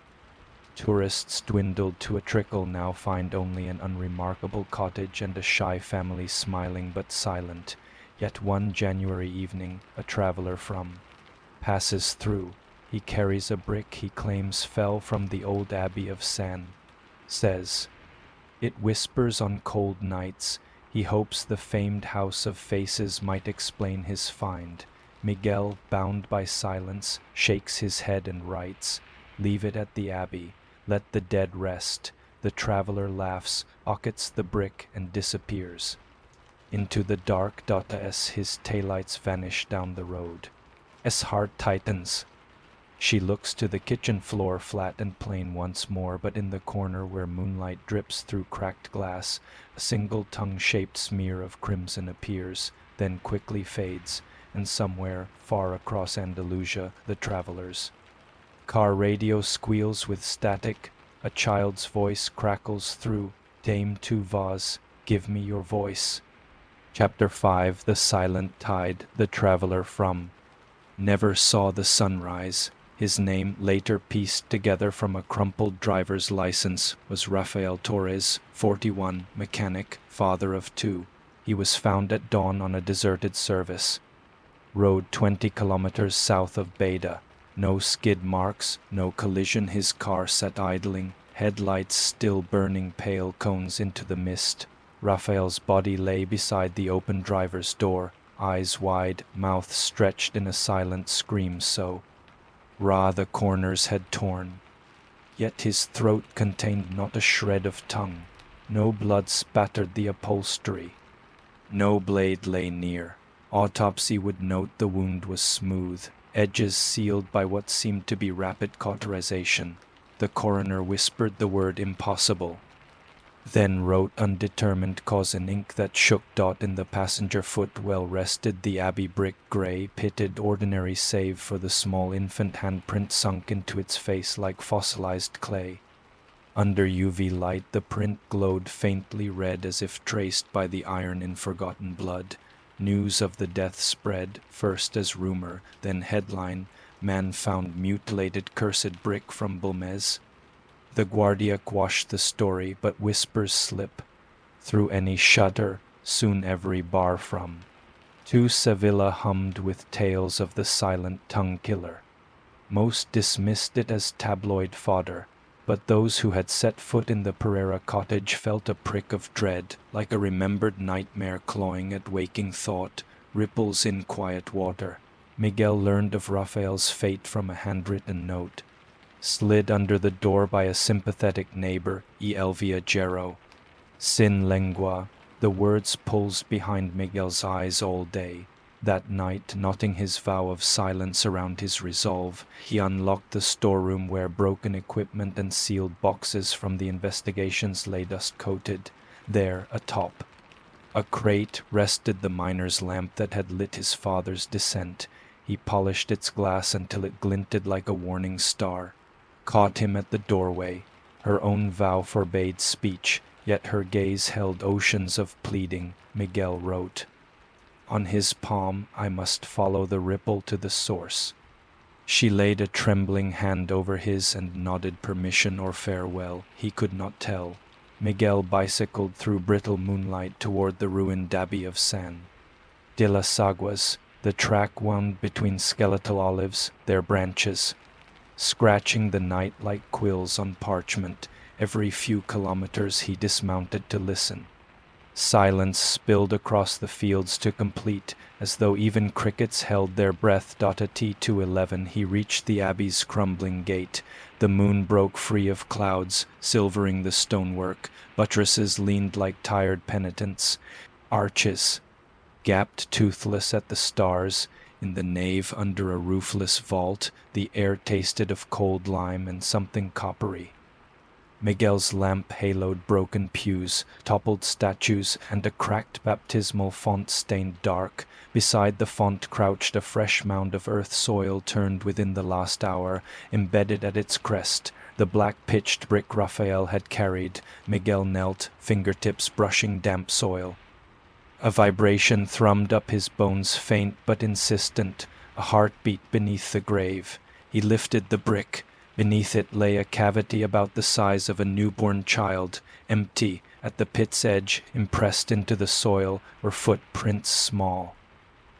Tourists dwindled to a trickle now find only an unremarkable cottage and a shy family smiling but silent. Yet one January evening, a traveler from passes through. He carries a brick he claims fell from the old abbey of San. Says, it whispers on cold nights. He hopes the famed house of faces might explain his find. Miguel, bound by silence, shakes his head and writes, leave it at the abbey. Let the dead rest. The traveler laughs, pockets the brick, and disappears. Into the dark as his taillights vanish down the road. As heart tightens. She looks to the kitchen floor, flat and plain once more, but in the corner where moonlight drips through cracked glass, a single tongue-shaped smear of crimson appears, then quickly fades, and somewhere, far across Andalusia, the travelers. Car radio squeals with static. A child's voice crackles through. Dame tu vas, give me your voice. Chapter 5. The Silent Tide. The traveler from never saw the sunrise. His name, later pieced together from a crumpled driver's license, was Rafael Torres, 41, mechanic, father of 2. He was found at dawn on a deserted service road 20 kilometers south of Beda. No skid marks, no collision. His car sat idling, headlights still burning pale cones into the mist. Rafael's body lay beside the open driver's door, eyes wide, mouth stretched in a silent scream so the corners had torn. Yet his throat contained not a shred of tongue. No blood spattered the upholstery. No blade lay near. Autopsy would note the wound was smooth, edges sealed by what seemed to be rapid cauterization. The coroner whispered the word impossible, then wrote undetermined cause in ink that shook. In the passenger foot well rested the abbey brick, gray, pitted, ordinary save for the small infant handprint sunk into its face like fossilized clay. Under UV light the print glowed faintly red as if traced by the iron in forgotten blood. News of the death spread, first as rumor, then headline, man found mutilated cursed brick from Bélmez. The Guardia quashed the story, but whispers slip through any shutter, soon every bar from to Sevilla hummed with tales of the silent tongue killer. Most dismissed it as tabloid fodder, but those who had set foot in the Pereira cottage felt a prick of dread, like a remembered nightmare clawing at waking thought, ripples in quiet water. Miguel learned of Rafael's fate from a handwritten note, slid under the door by a sympathetic neighbor, Elvia Gero. Sin lengua, the words pulsed behind Miguel's eyes all day. That night, knotting his vow of silence around his resolve, he unlocked the storeroom where broken equipment and sealed boxes from the investigations lay dust-coated. There, atop a crate, rested the miner's lamp that had lit his father's descent. He polished its glass until it glinted like a warning star. Caught him at the doorway. Her own vow forbade speech, yet her gaze held oceans of pleading. Miguel wrote on his palm, I must follow the ripple to the source. She laid a trembling hand over his and nodded permission or farewell. He could not tell. Miguel bicycled through brittle moonlight toward the ruined abbey of San de las Aguas. The track wound between skeletal olives, their branches scratching the night like quills on parchment. Every few kilometers he dismounted to listen. Silence spilled across the fields to complete, as though even crickets held their breath. At T211 he reached the abbey's crumbling gate. The moon broke free of clouds, silvering the stonework. Buttresses leaned like tired penitents. Arches gapped toothless at the stars. In the nave under a roofless vault, the air tasted of cold lime and something coppery. Miguel's lamp haloed broken pews, toppled statues, and a cracked baptismal font stained dark. Beside the font crouched a fresh mound of earth soil turned within the last hour, embedded at its crest. The black pitched brick Raphael had carried. Miguel knelt, fingertips brushing damp soil. A vibration thrummed up his bones, faint but insistent, a heartbeat beneath the grave. He lifted the brick. Beneath it lay a cavity about the size of a newborn child, empty. At the pit's edge, impressed into the soil, were footprints small.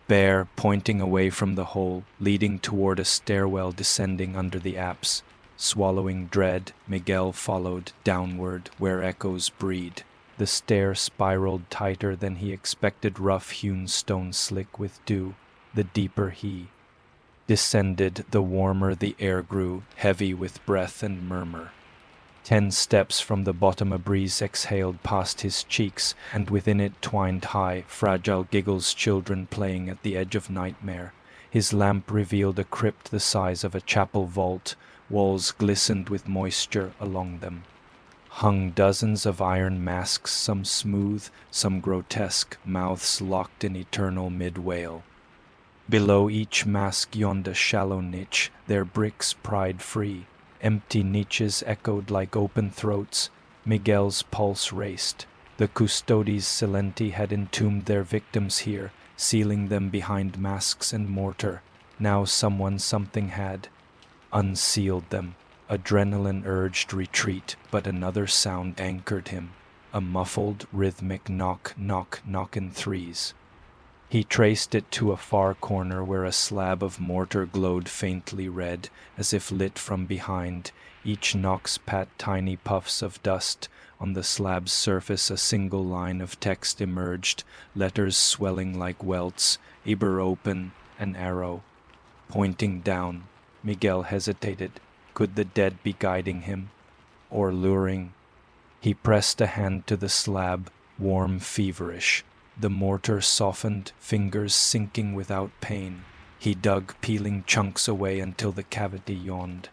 Bare, pointing away from the hole, leading toward a stairwell descending under the apse. Swallowing dread, Miguel followed downward where echoes breed. The stair spiraled tighter than he expected, rough-hewn stone slick with dew. The deeper he descended, the warmer the air grew, heavy with breath and murmur. 10 steps from the bottom a breeze exhaled past his cheeks, and within it twined high, fragile giggles, children playing at the edge of nightmare. His lamp revealed a crypt the size of a chapel vault. Walls glistened with moisture along them. Hung dozens of iron masks, some smooth, some grotesque, mouths locked in eternal mid-wail. Below each mask yawned a shallow niche, their bricks pried free. Empty niches echoed like open throats. Miguel's pulse raced. The custodes silenti had entombed their victims here, sealing them behind masks and mortar. Now something had unsealed them. Adrenaline urged retreat, but another sound anchored him. A muffled, rhythmic knock, knock, knock in threes. He traced it to a far corner where a slab of mortar glowed faintly red, as if lit from behind. Each knock spat tiny puffs of dust. On the slab's surface a single line of text emerged, letters swelling like welts, Iber open, an arrow. Pointing down, Miguel hesitated. Could the dead be guiding him? Or luring? He pressed a hand to the slab, warm, feverish. The mortar softened, fingers sinking without pain. He dug, peeling chunks away until the cavity yawned.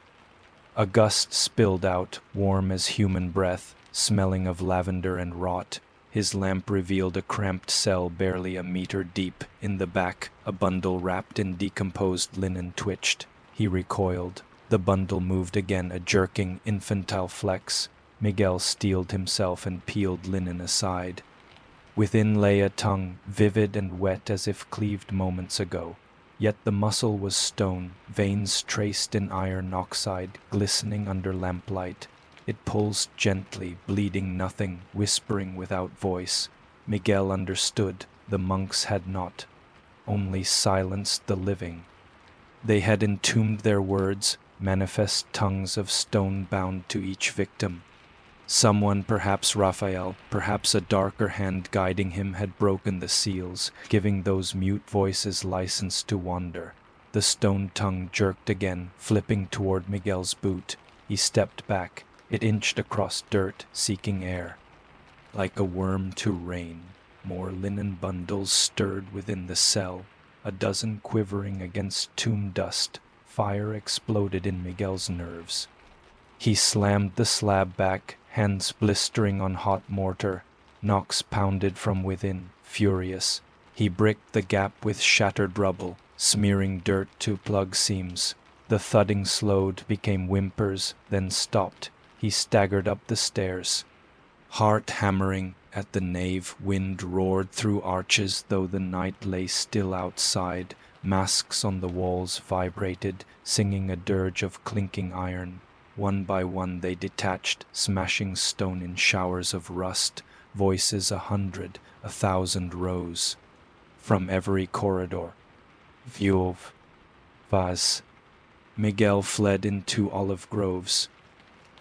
A gust spilled out, warm as human breath, smelling of lavender and rot. His lamp revealed a cramped cell barely a meter deep. In the back, a bundle wrapped in decomposed linen twitched. He recoiled. The bundle moved again, a jerking, infantile flex. Miguel steeled himself and peeled linen aside. Within lay a tongue, vivid and wet as if cleaved moments ago. Yet the muscle was stone, veins traced in iron oxide, glistening under lamplight. It pulsed gently, bleeding nothing, whispering without voice. Miguel understood. The monks had not. Only silenced the living. They had entombed their words, manifest tongues of stone bound to each victim. Someone, perhaps Raphael, perhaps a darker hand guiding him, had broken the seals, giving those mute voices license to wander. The stone tongue jerked again, flipping toward Miguel's boot. He stepped back. It inched across dirt, seeking air. Like a worm to rain, more linen bundles stirred within the cell, a dozen quivering against tomb dust. Fire exploded in Miguel's nerves. He slammed the slab back, hands blistering on hot mortar. Knocks pounded from within, furious. He bricked the gap with shattered rubble, smearing dirt to plug seams. The thudding slowed, became whimpers, then stopped. He staggered up the stairs. Heart hammering at the nave, wind roared through arches though the night lay still outside. Masks on the walls vibrated, singing a dirge of clinking iron. One by one they detached, smashing stone in showers of rust. Voices 100, 1,000 rose. From every corridor. Viov. Vaz. Miguel fled into olive groves.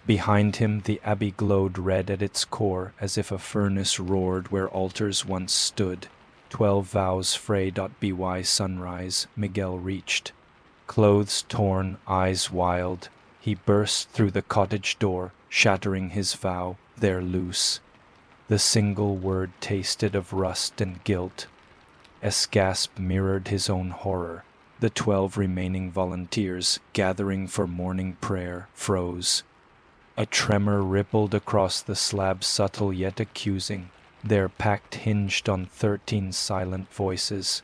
Behind him the abbey glowed red at its core, as if a furnace roared where altars once stood. 12 vows fray.by sunrise, Miguel reached. Clothes torn, eyes wild, he burst through the cottage door, shattering his vow, there loose. The single word tasted of rust and guilt. Escasp mirrored his own horror. The 12 remaining volunteers, gathering for morning prayer, froze. A tremor rippled across the slab, subtle yet accusing. Their pact hinged on 13 silent voices.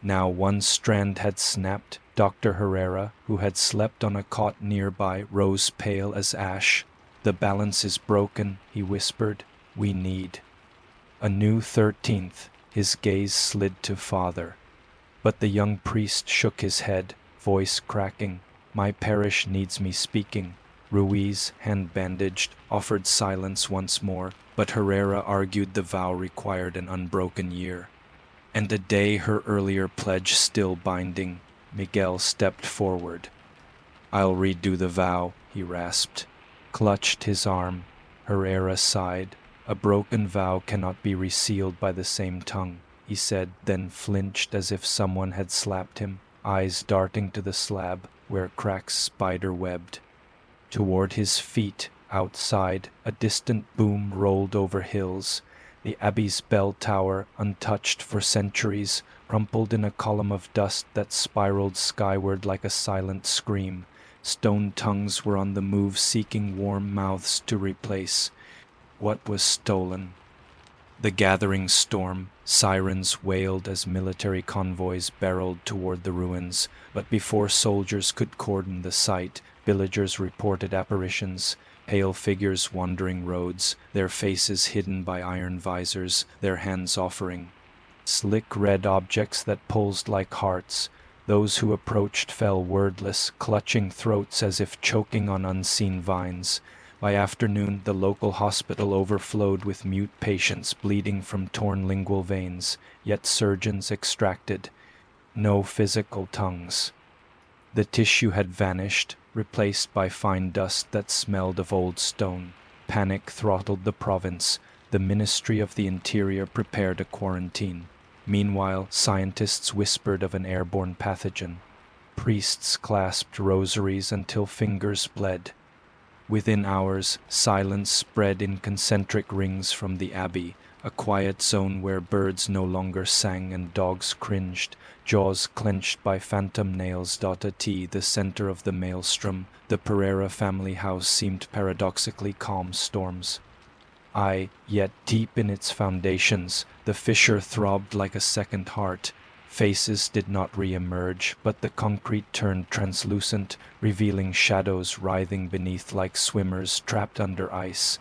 Now one strand had snapped. Dr. Herrera, who had slept on a cot nearby, rose pale as ash. "The balance is broken," he whispered. "We need." A new 13th, his gaze slid to Father. But the young priest shook his head, voice cracking. "My parish needs me speaking." Ruiz, hand bandaged, offered silence once more, but Herrera argued the vow required an unbroken year. And a day her earlier pledge still binding. Miguel stepped forward. "I'll redo the vow," he rasped. Clutched his arm. Herrera sighed. "A broken vow cannot be resealed by the same tongue," he said, then flinched as if someone had slapped him, eyes darting to the slab, where cracks spider-webbed. Toward his feet, outside, a distant boom rolled over hills. The abbey's bell tower, untouched for centuries, crumpled in a column of dust that spiraled skyward like a silent scream. Stone tongues were on the move, seeking warm mouths to replace. What was stolen? The gathering storm, sirens wailed as military convoys barreled toward the ruins, but before soldiers could cordon the site, villagers reported apparitions, pale figures wandering roads, their faces hidden by iron visors, their hands offering. Slick red objects that pulsed like hearts. Those who approached fell wordless, clutching throats as if choking on unseen vines. By afternoon, the local hospital overflowed with mute patients bleeding from torn lingual veins, yet surgeons extracted. No physical tongues. The tissue had vanished, replaced by fine dust that smelled of old stone. Panic throttled the province. The Ministry of the Interior prepared a quarantine. Meanwhile, scientists whispered of an airborne pathogen. Priests clasped rosaries until fingers bled. Within hours, silence spread in concentric rings from the abbey, a quiet zone where birds no longer sang and dogs cringed, jaws clenched by phantom nails. At the center of the maelstrom, the Pereira family house seemed paradoxically calm storms. Yet deep in its foundations, the fissure throbbed like a second heart. Faces did not re-emerge, but the concrete turned translucent, revealing shadows writhing beneath like swimmers trapped under ice.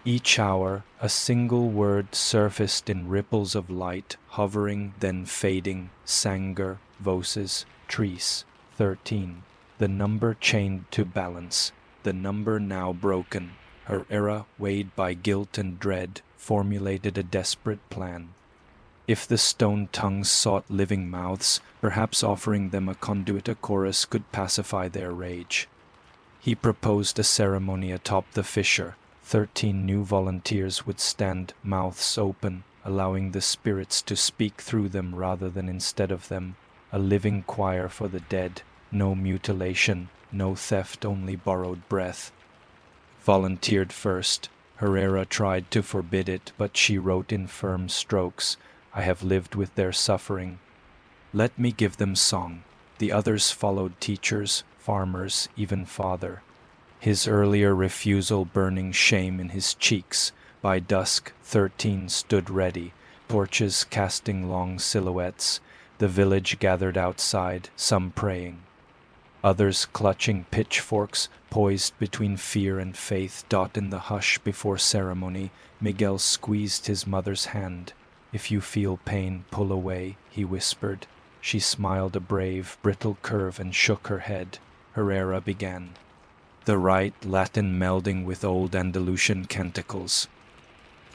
Each hour, a single word surfaced in ripples of light, hovering, then fading. Sanger, Voces, Trees, 13. The number chained to balance, the number now broken. Her era, weighed by guilt and dread, formulated a desperate plan. If the stone tongues sought living mouths, perhaps offering them a conduit, a chorus could pacify their rage. He proposed a ceremony atop the fissure. 13 new volunteers would stand, mouths open, allowing the spirits to speak through them rather than instead of them. A living choir for the dead. No mutilation, no theft, only borrowed breath. Volunteered first. Herrera tried to forbid it, but she wrote in firm strokes, "I have lived with their suffering. Let me give them song." The others followed, teachers, farmers, even father. His earlier refusal burning shame in his cheeks. By dusk, 13 stood ready, torches casting long silhouettes. The village gathered outside, some praying. Others clutching pitchforks, poised between fear and faith. In the hush before ceremony, Miguel squeezed his mother's hand. "If you feel pain, pull away," he whispered. She smiled a brave, brittle curve and shook her head. Herrera began. The rite, Latin melding with old Andalusian canticles.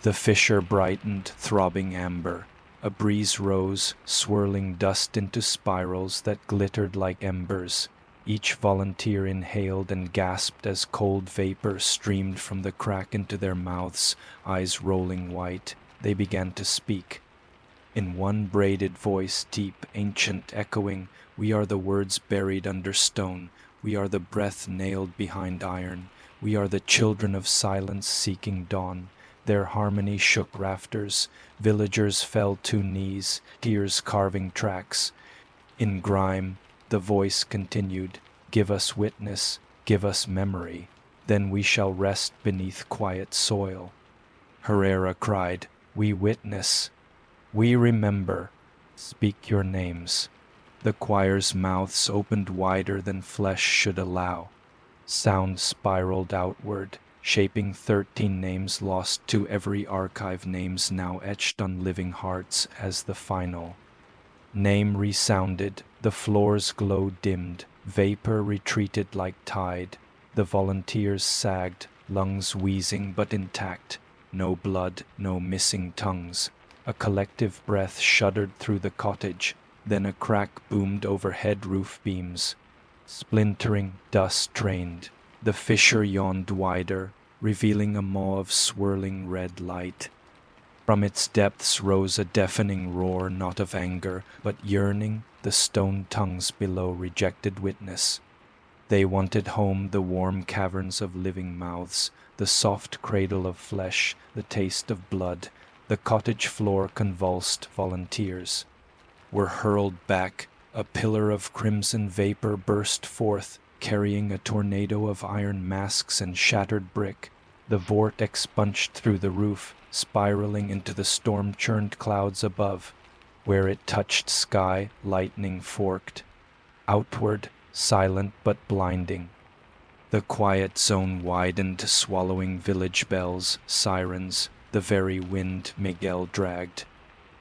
The fissure brightened, throbbing amber. A breeze rose, swirling dust into spirals that glittered like embers. Each volunteer inhaled and gasped as cold vapor streamed from the crack into their mouths, eyes rolling white. They began to speak. In one braided voice, deep, ancient, echoing, "We are the words buried under stone. We are the breath nailed behind iron. We are the children of silence seeking dawn." Their harmony shook rafters. Villagers fell to knees, tears carving tracks. In grime, The voice continued, "Give us witness, give us memory, then we shall rest beneath quiet soil." Herrera cried, "We witness, we remember, speak your names." The choir's mouths opened wider than flesh should allow. Sound spiraled outward, shaping 13 names lost to every archive, names now etched on living hearts as the final. Name resounded, the floor's glow dimmed, vapor retreated like tide. The volunteers sagged, lungs wheezing but intact. No blood, no missing tongues. A collective breath shuddered through the cottage, then a crack boomed overhead roof beams. Splintering, dust trained. The fissure yawned wider, revealing a maw of swirling red light. From its depths rose a deafening roar, not of anger, but yearning. The stone tongues below rejected witness. They wanted home, the warm caverns of living mouths, the soft cradle of flesh, the taste of blood. The cottage floor convulsed. Volunteers were hurled back. A pillar of crimson vapor burst forth, carrying a tornado of iron masks and shattered brick. The vortex punched through the roof, spiraling into the storm-churned clouds above. Where it touched sky, lightning forked. Outward, silent but blinding. The quiet zone widened, swallowing village bells, sirens, the very wind Miguel dragged.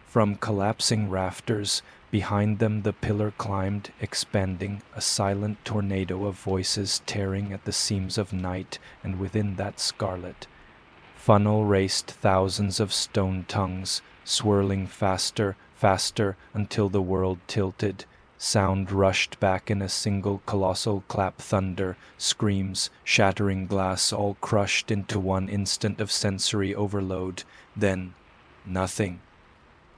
From collapsing rafters, behind them the pillar climbed, expanding, a silent tornado of voices tearing at the seams of night, and within that scarlet funnel raced thousands of stone tongues, swirling faster, faster, until the world tilted. Sound rushed back in a single colossal clap, thunder, screams, shattering glass, all crushed into one instant of sensory overload. Then, nothing.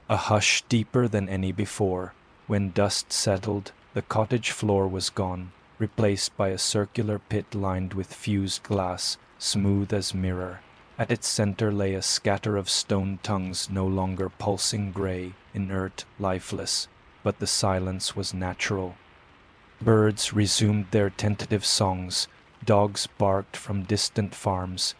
A hush deeper than any before. When dust settled, the cottage floor was gone, replaced by a circular pit lined with fused glass, smooth as mirror. At its center lay a scatter of stone tongues, no longer pulsing gray, inert, lifeless, but the silence was natural. Birds resumed their tentative songs, dogs barked from distant farms,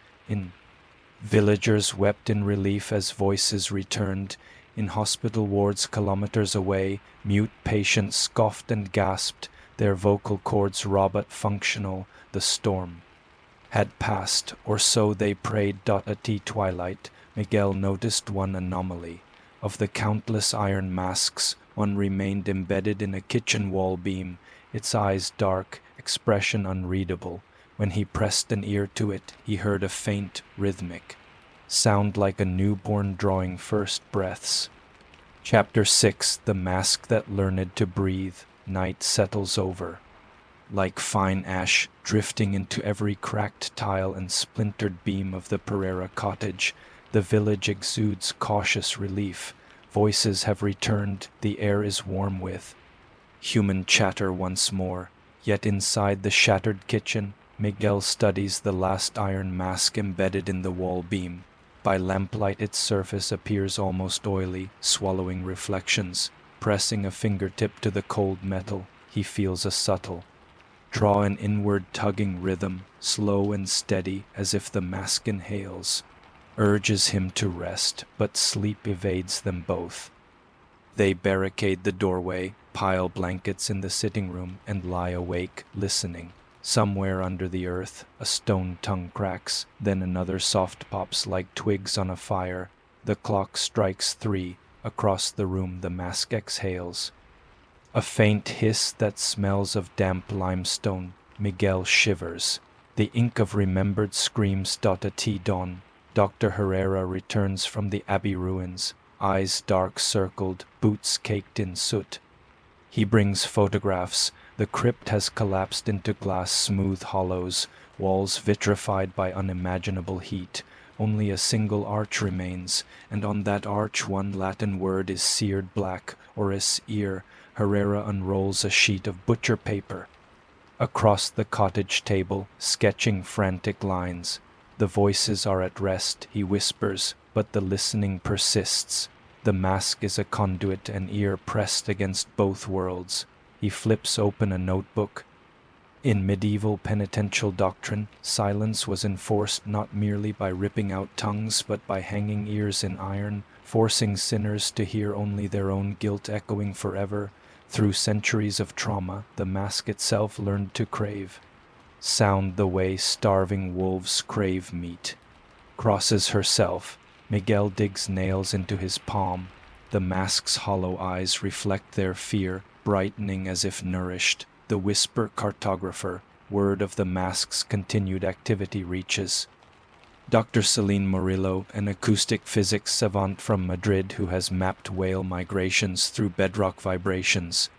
villagers wept in relief as voices returned. In hospital wards kilometers away, mute patients scoffed and gasped, their vocal cords raw but functional. The storm had passed, or so they prayed. At twilight, Miguel noticed one anomaly. Of the countless iron masks, one remained embedded in a kitchen wall beam, its eyes dark, expression unreadable. When he pressed an ear to it, he heard a faint, rhythmic sound like a newborn drawing first breaths. Chapter 6: The Mask That Learned to Breathe. Night settles over. Like fine ash, drifting into every cracked tile and splintered beam of the Pereira cottage, the village exudes cautious relief. Voices have returned, the air is warm with human chatter once more. Yet inside the shattered kitchen, Miguel studies the last iron mask embedded in the wall beam. By lamplight its surface appears almost oily, swallowing reflections. Pressing a fingertip to the cold metal, he feels a subtle draw, an inward tugging rhythm, slow and steady as if the mask inhales. Urges him to rest, but sleep evades them both. They barricade the doorway, pile blankets in the sitting room, and lie awake, listening. Somewhere under the earth, a stone tongue cracks, then another soft pops like twigs on a fire. The clock strikes 3. Across the room the mask exhales. A faint hiss that smells of damp limestone. Miguel shivers. The ink of remembered screams. At dawn, Dr. Herrera returns from the abbey ruins, eyes dark circled, boots caked in soot. He brings photographs. The crypt has collapsed into glass smooth hollows, walls vitrified by unimaginable heat. Only a single arch remains, and on that arch one Latin word is seared black, Oris ear. Herrera unrolls a sheet of butcher paper. Across the cottage table, sketching frantic lines. The voices are at rest, he whispers, but the listening persists. The mask is a conduit, an ear pressed against both worlds. He flips open a notebook. In medieval penitential doctrine, silence was enforced not merely by ripping out tongues but by hanging ears in iron, forcing sinners to hear only their own guilt echoing forever. Through centuries of trauma, the mask itself learned to crave sound the way starving wolves crave meat. Crosses herself. Miguel digs nails into his palm. The mask's hollow eyes reflect their fear, brightening as if nourished. The whisper cartographer, word of the mask's continued activity reaches. Dr. Celine Murillo, an acoustic physics savant from Madrid who has mapped whale migrations through bedrock vibrations.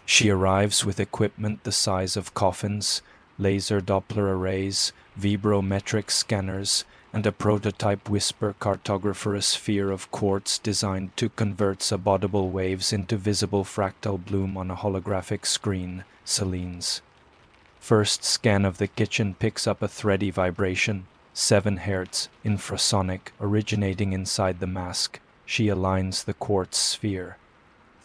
She arrives with equipment the size of coffins, laser Doppler arrays, vibrometric scanners, and a prototype whisper cartographer, a sphere of quartz designed to convert subaudible waves into visible fractal bloom on a holographic screen. Celine's first scan of the kitchen picks up a thready vibration, 7 Hz, infrasonic, originating inside the mask. She aligns the quartz sphere.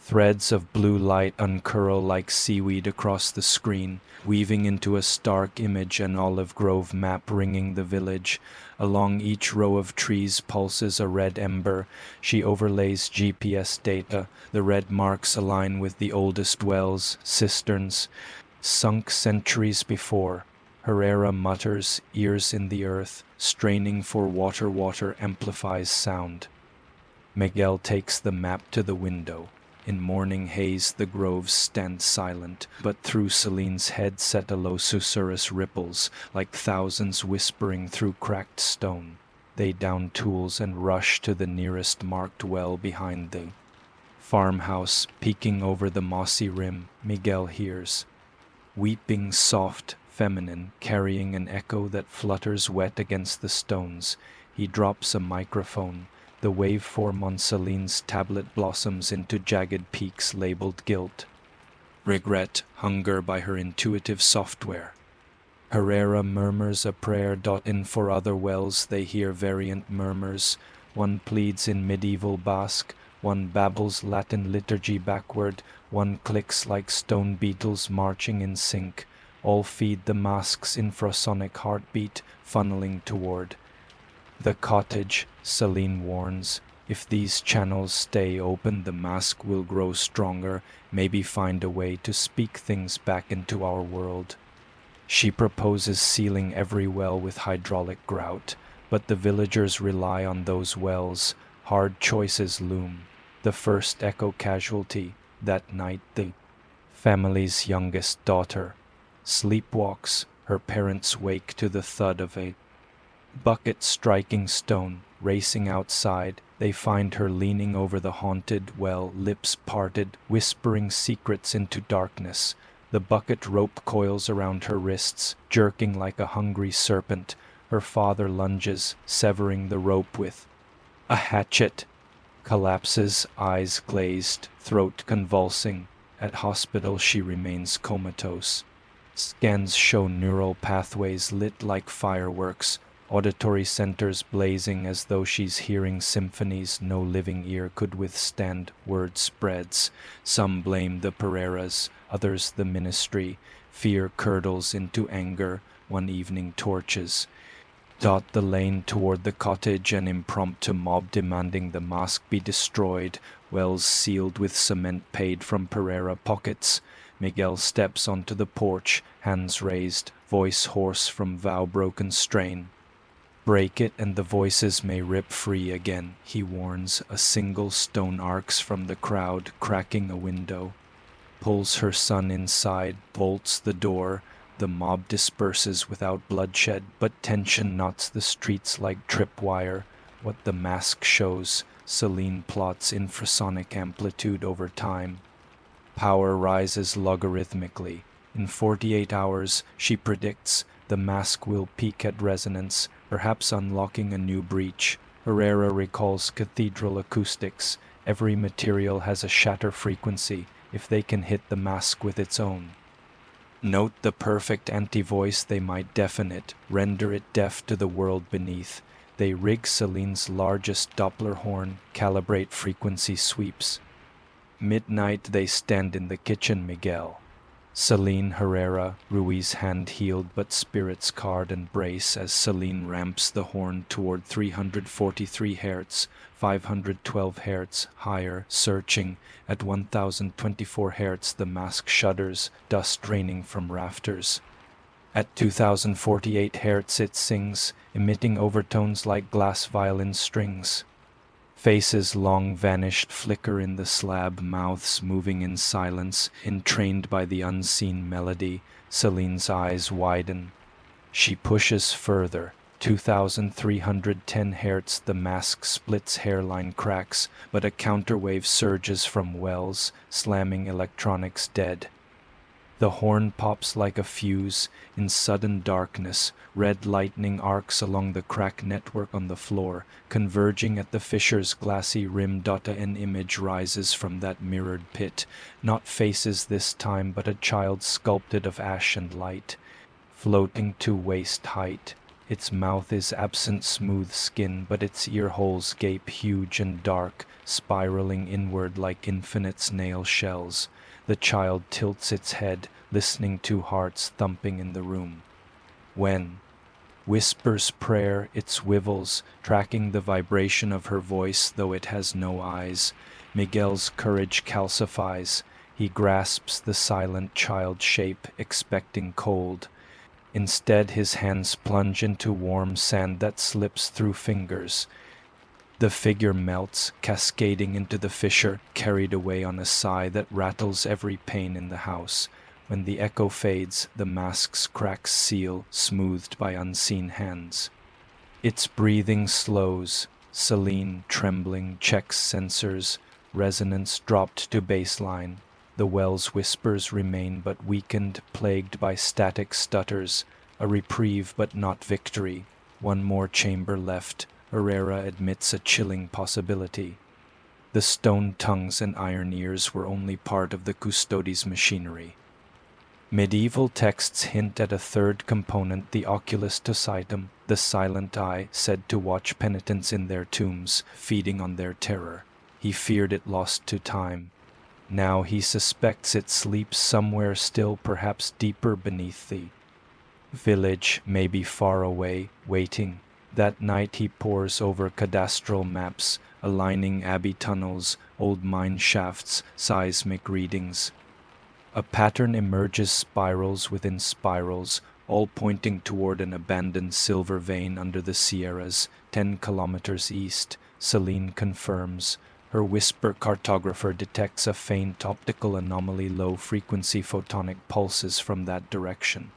Threads of blue light uncurl like seaweed across the screen, weaving into a stark image, an olive grove map ringing the village. Along each row of trees pulses a red ember. She overlays GPS data. The red marks align with the oldest wells, cisterns, sunk centuries before. Herrera mutters, ears in the earth, straining for water. Water amplifies sound. Miguel takes the map to the window. In morning haze the groves stand silent, but through Celine's head set a low susurrus ripples, like thousands whispering through cracked stone. They down tools and rush to the nearest marked well behind the farmhouse, peeking over the mossy rim. Miguel hears, weeping, soft, feminine, carrying an echo that flutters wet against the stones. He drops a microphone. The waveform on Celine's tablet blossoms into jagged peaks labeled guilt, regret, hunger by her intuitive software. Herrera murmurs a prayer. In for other wells they hear variant murmurs. One pleads in medieval Basque, one babbles Latin liturgy backward, one clicks like stone beetles marching in sync. All feed the mask's infrasonic heartbeat, funneling toward the cottage. Celine warns, if these channels stay open, the mask will grow stronger, maybe find a way to speak things back into our world. She proposes sealing every well with hydraulic grout, but the villagers rely on those wells. Hard choices loom. The first echo casualty, that night the family's youngest daughter sleepwalks. Her parents wake to the thud of a bucket striking stone. Racing outside, they find her leaning over the haunted well, lips parted, whispering secrets into darkness. The bucket rope coils around her wrists, jerking like a hungry serpent. Her father lunges, severing the rope with a hatchet. Collapses, eyes glazed, throat convulsing. At hospital she remains comatose. Scans show neural pathways lit like fireworks, auditory centers blazing as though she's hearing symphonies no living ear could withstand. Word spreads. Some blame the Pereiras, others the ministry. Fear curdles into anger. One evening torches dot the lane toward the cottage, an impromptu mob demanding the mask be destroyed. Wells sealed with cement paid from Pereira pockets. Miguel steps onto the porch, hands raised, voice hoarse from vow-broken strain. Break it and the voices may rip free again, he warns. A single stone arcs from the crowd, cracking a window. Pulls her son inside, bolts the door. The mob disperses without bloodshed, but tension knots the streets like tripwire. What the mask shows, Celine plots infrasonic amplitude over time. Power rises logarithmically. In 48 hours, she predicts, the mask will peak at resonance, perhaps unlocking a new breach. Herrera recalls cathedral acoustics. Every material has a shatter frequency if they can hit the mask with its own. Note the perfect anti-voice, they might deafen it, render it deaf to the world beneath. They rig Celine's largest Doppler horn, calibrate frequency sweeps. midnight they stand in the kitchen, Miguel. Celine Herrera, Ruiz hand-healed but spirit-scarred and brace as Celine ramps the horn toward 343 Hz, 512 Hz, higher, searching. At 1024 Hz the mask shudders, dust raining from rafters. At 2048 Hz it sings, emitting overtones like glass violin strings. Faces long vanished flicker in the slab, mouths moving in silence, entrained by the unseen melody. Celine's eyes widen. She pushes further. 2310 Hz the mask splits, hairline cracks, but a counterwave surges from wells, slamming electronics dead. The horn pops like a fuse. In sudden darkness, red lightning arcs along the crack network on the floor, converging at the fissure's glassy rim. An image rises from that mirrored pit, not faces this time, but a child sculpted of ash and light, floating to waist height. Its mouth is absent smooth skin, but its ear holes gape huge and dark, spiraling inward like infinite snail shells. The child tilts its head, listening to hearts thumping in the room. When whispers prayer, it swivels, tracking the vibration of her voice, though it has no eyes. Miguel's courage calcifies. He grasps the silent child shape, expecting cold. Instead, his hands plunge into warm sand that slips through fingers. The figure melts, cascading into the fissure, carried away on a sigh that rattles every pane in the house. When the echo fades, the mask's cracks seal, smoothed by unseen hands. Its breathing slows. Celine, trembling, checks sensors. Resonance dropped to baseline. The well's whispers remain but weakened, plagued by static stutters. A reprieve but not victory. One more chamber left. Herrera admits a chilling possibility. The stone tongues and iron ears were only part of the custodes machinery. Medieval texts hint at a third component, the oculus tocitum, the silent eye, said to watch penitents in their tombs, feeding on their terror. He feared it lost to time. Now he suspects it sleeps somewhere still, perhaps deeper beneath the village, maybe far away, waiting. That night he pores over cadastral maps, aligning abbey tunnels, old mine shafts, seismic readings. A pattern emerges, spirals within spirals, all pointing toward an abandoned silver vein under the Sierras, 10 kilometers east. Celine confirms. Her whisper cartographer detects a faint optical anomaly, low-frequency photonic pulses from that direction.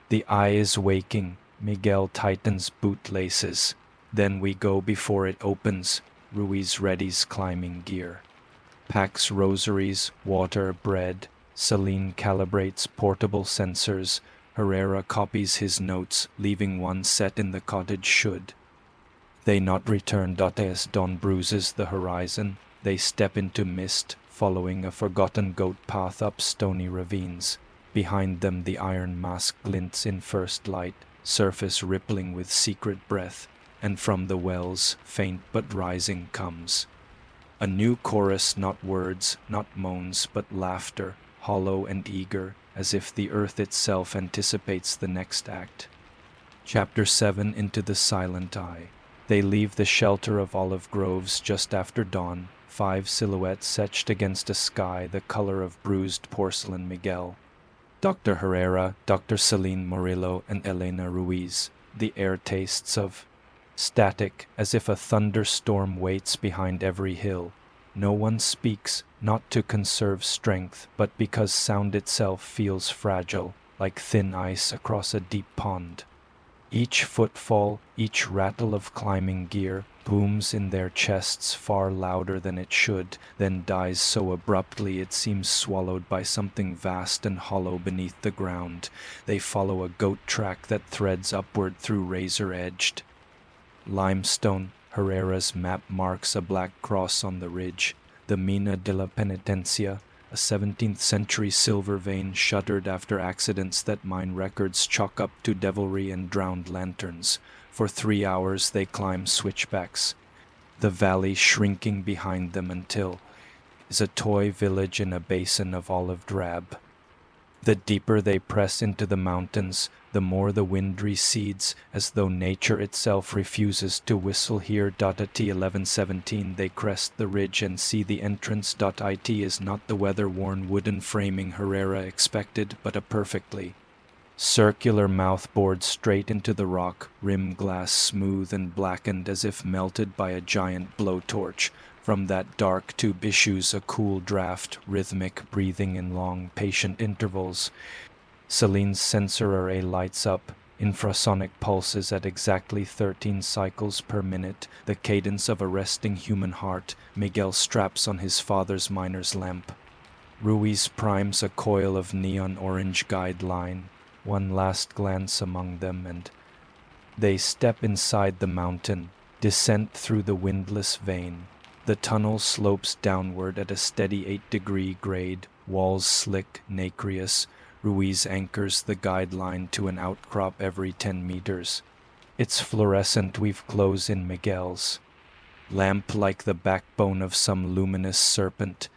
The eye is waking. Miguel tightens bootlaces. Then we go before it opens. Ruiz readies climbing gear. Packs rosaries, water, bread. Celine calibrates portable sensors. Herrera copies his notes, leaving one set in the cottage should they not return. As dawn bruises the horizon, they step into mist, following a forgotten goat path up stony ravines. Behind them the iron mask glints in first light, surface rippling with secret breath, and from the wells, faint but rising, comes a new chorus, not words, not moans, but laughter, hollow and eager, as if the earth itself anticipates the next act. Chapter 7. Into the Silent Eye. They leave the shelter of olive groves just after dawn, 5 silhouettes etched against a sky the color of bruised porcelain. Miguel, Dr. Herrera, Dr. Celine Murillo, and Elena Ruiz. The air tastes of static, as if a thunderstorm waits behind every hill. No one speaks, not to conserve strength, but because sound itself feels fragile, like thin ice across a deep pond. Each footfall, each rattle of climbing gear, booms in their chests far louder than it should, then dies so abruptly it seems swallowed by something vast and hollow beneath the ground. They follow a goat track that threads upward through razor-edged limestone. Herrera's map marks a black cross on the ridge. The Mina de la Penitencia, a 17th-century silver vein shuttered after accidents that mine records chalk up to devilry and drowned lanterns. For 3 hours they climb switchbacks, the valley shrinking behind them until is a toy village in a basin of olive drab. The deeper they press into the mountains, the more the wind recedes, as though nature itself refuses to whistle here. At 11:17 they crest the ridge and see the entrance. It is not the weather-worn wooden framing Herrera expected, but a perfectly circular mouth bored straight into the rock, rim glass smooth and blackened as if melted by a giant blowtorch. From that dark tube issues a cool draft, rhythmic breathing in long, patient intervals. Celine's sensor array lights up, infrasonic pulses at exactly 13 cycles per minute, the cadence of a resting human heart. Miguel straps on his father's miner's lamp. Ruiz primes a coil of neon orange guideline. One last glance among them, and they step inside the mountain, descent through the windless vein. The tunnel slopes downward at a steady 8-degree grade, walls slick, nacreous. Ruiz anchors the guideline to an outcrop every 10 meters. Its fluorescent weave close in Miguel's lamp like the backbone of some luminous serpent.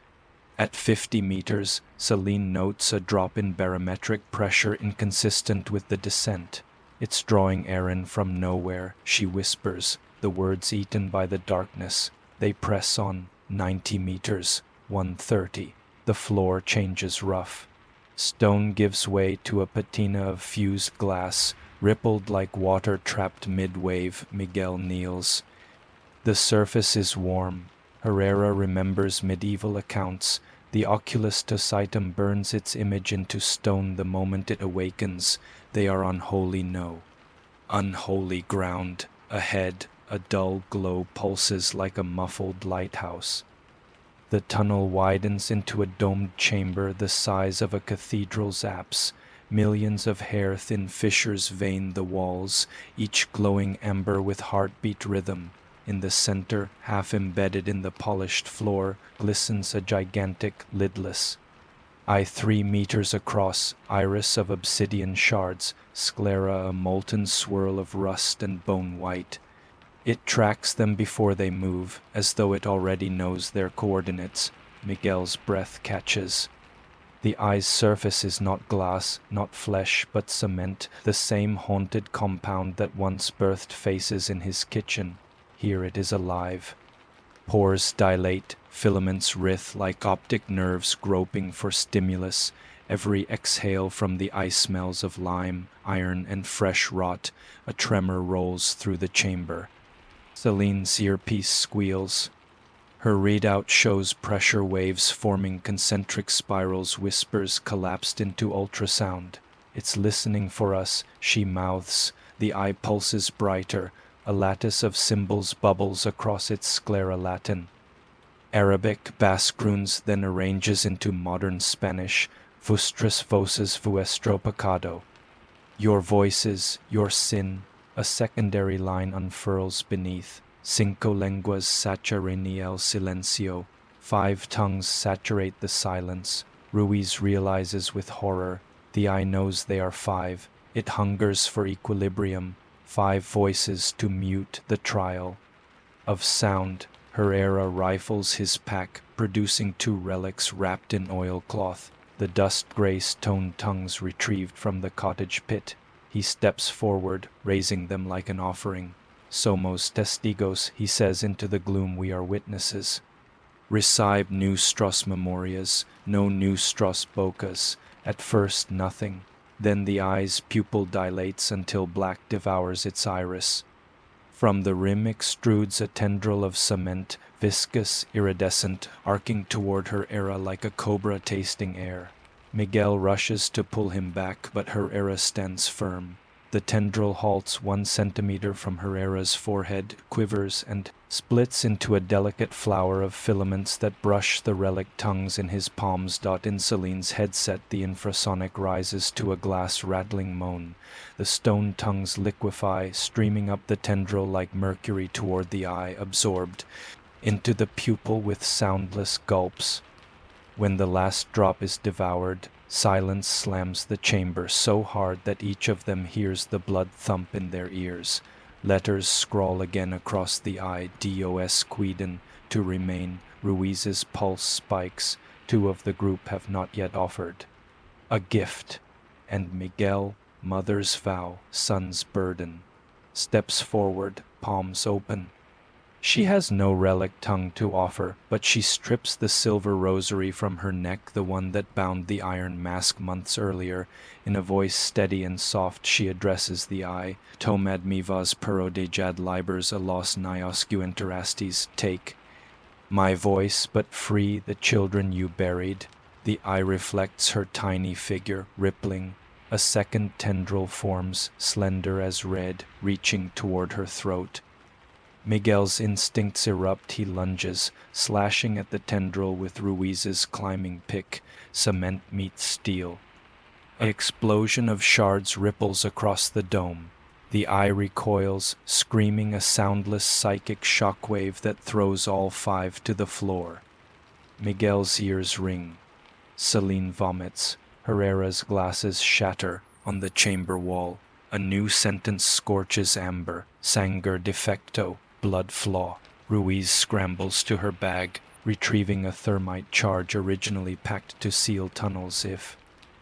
At 50 meters, Celine notes a drop in barometric pressure inconsistent with the descent. It's drawing air in from nowhere, she whispers, the words eaten by the darkness. They press on. 90 meters, 130. The floor changes rough. Stone gives way to a patina of fused glass, rippled like water trapped mid-wave. Miguel kneels. The surface is warm. Herrera remembers medieval accounts. The oculus tocitum burns its image into stone the moment it awakens. They are on holy unholy ground. Ahead, a dull glow pulses like a muffled lighthouse. The tunnel widens into a domed chamber the size of a cathedral's apse. Millions of hair-thin fissures vein the walls, each glowing amber with heartbeat rhythm. In the center, half embedded in the polished floor, glistens a gigantic lidless eye 3 meters across, iris of obsidian shards, sclera a molten swirl of rust and bone white. It tracks them before they move, as though it already knows their coordinates. Miguel's breath catches. The eye's surface is not glass, not flesh, but cement, the same haunted compound that once birthed faces in his kitchen. Here it is alive. Pores dilate, filaments writhe like optic nerves groping for stimulus. Every exhale from the eye smells of lime, iron, and fresh rot. A tremor rolls through the chamber. Celine's earpiece squeals. Her readout shows pressure waves forming concentric spirals, whispers collapsed into ultrasound. It's listening for us, she mouths. The eye pulses brighter. A lattice of symbols bubbles across its sclera Latin. Arabic, Basque runes, then arranges into modern Spanish. Vustras voces vuestro pecado. Your voices, your sin. A secondary line unfurls beneath. Cinco lenguas saturan el silencio. 5 tongues saturate the silence. Ruiz realizes with horror. The eye knows they are 5. It hungers for equilibrium. 5 voices to mute the trial of sound. Herrera rifles his pack, producing 2 relics wrapped in oilcloth. The dust-gray stone tongues retrieved from the cottage pit. He steps forward, raising them like an offering. Somos testigos, he says into the gloom, we are witnesses. Receive nostras memorias, no nostras bocas. At first nothing. Then the eye's pupil dilates until black devours its iris. From the rim extrudes a tendril of cement, viscous, iridescent, arcing toward Herrera like a cobra tasting air. Miguel rushes to pull him back, but Herrera stands firm. The tendril halts 1 centimeter from Herrera's forehead, quivers, and splits into a delicate flower of filaments that brush the relic tongues in his palms. In Celine's headset, the infrasonic rises to a glass rattling moan. The stone tongues liquefy, streaming up the tendril like mercury toward the eye, absorbed into the pupil with soundless gulps. When the last drop is devoured, silence slams the chamber so hard that each of them hears the blood thump in their ears. Letters scrawl again across the eye, Dos Quiden, to remain, Ruiz's pulse spikes. Two of the group have not yet offered. A gift. And Miguel, mother's vow, son's burden, steps forward, palms open. She has no relic tongue to offer, but she strips the silver rosary from her neck, the one that bound the iron mask months earlier. In a voice steady and soft, she addresses the eye. Tomad mivas pero de jad libers a los nioscu interastes, take. My voice, but free the children you buried. The eye reflects her tiny figure, rippling. A second tendril forms, slender as red, reaching toward her throat. Miguel's instincts erupt. He lunges, slashing at the tendril with Ruiz's climbing pick. Cement meets steel. An explosion of shards ripples across the dome. The eye recoils, screaming a soundless psychic shockwave that throws all five to the floor. Miguel's ears ring. Celine vomits. Herrera's glasses shatter on the chamber wall. A new sentence scorches amber. Sangue defecto. Blood flaw. Ruiz scrambles to her bag, retrieving a thermite charge originally packed to seal tunnels if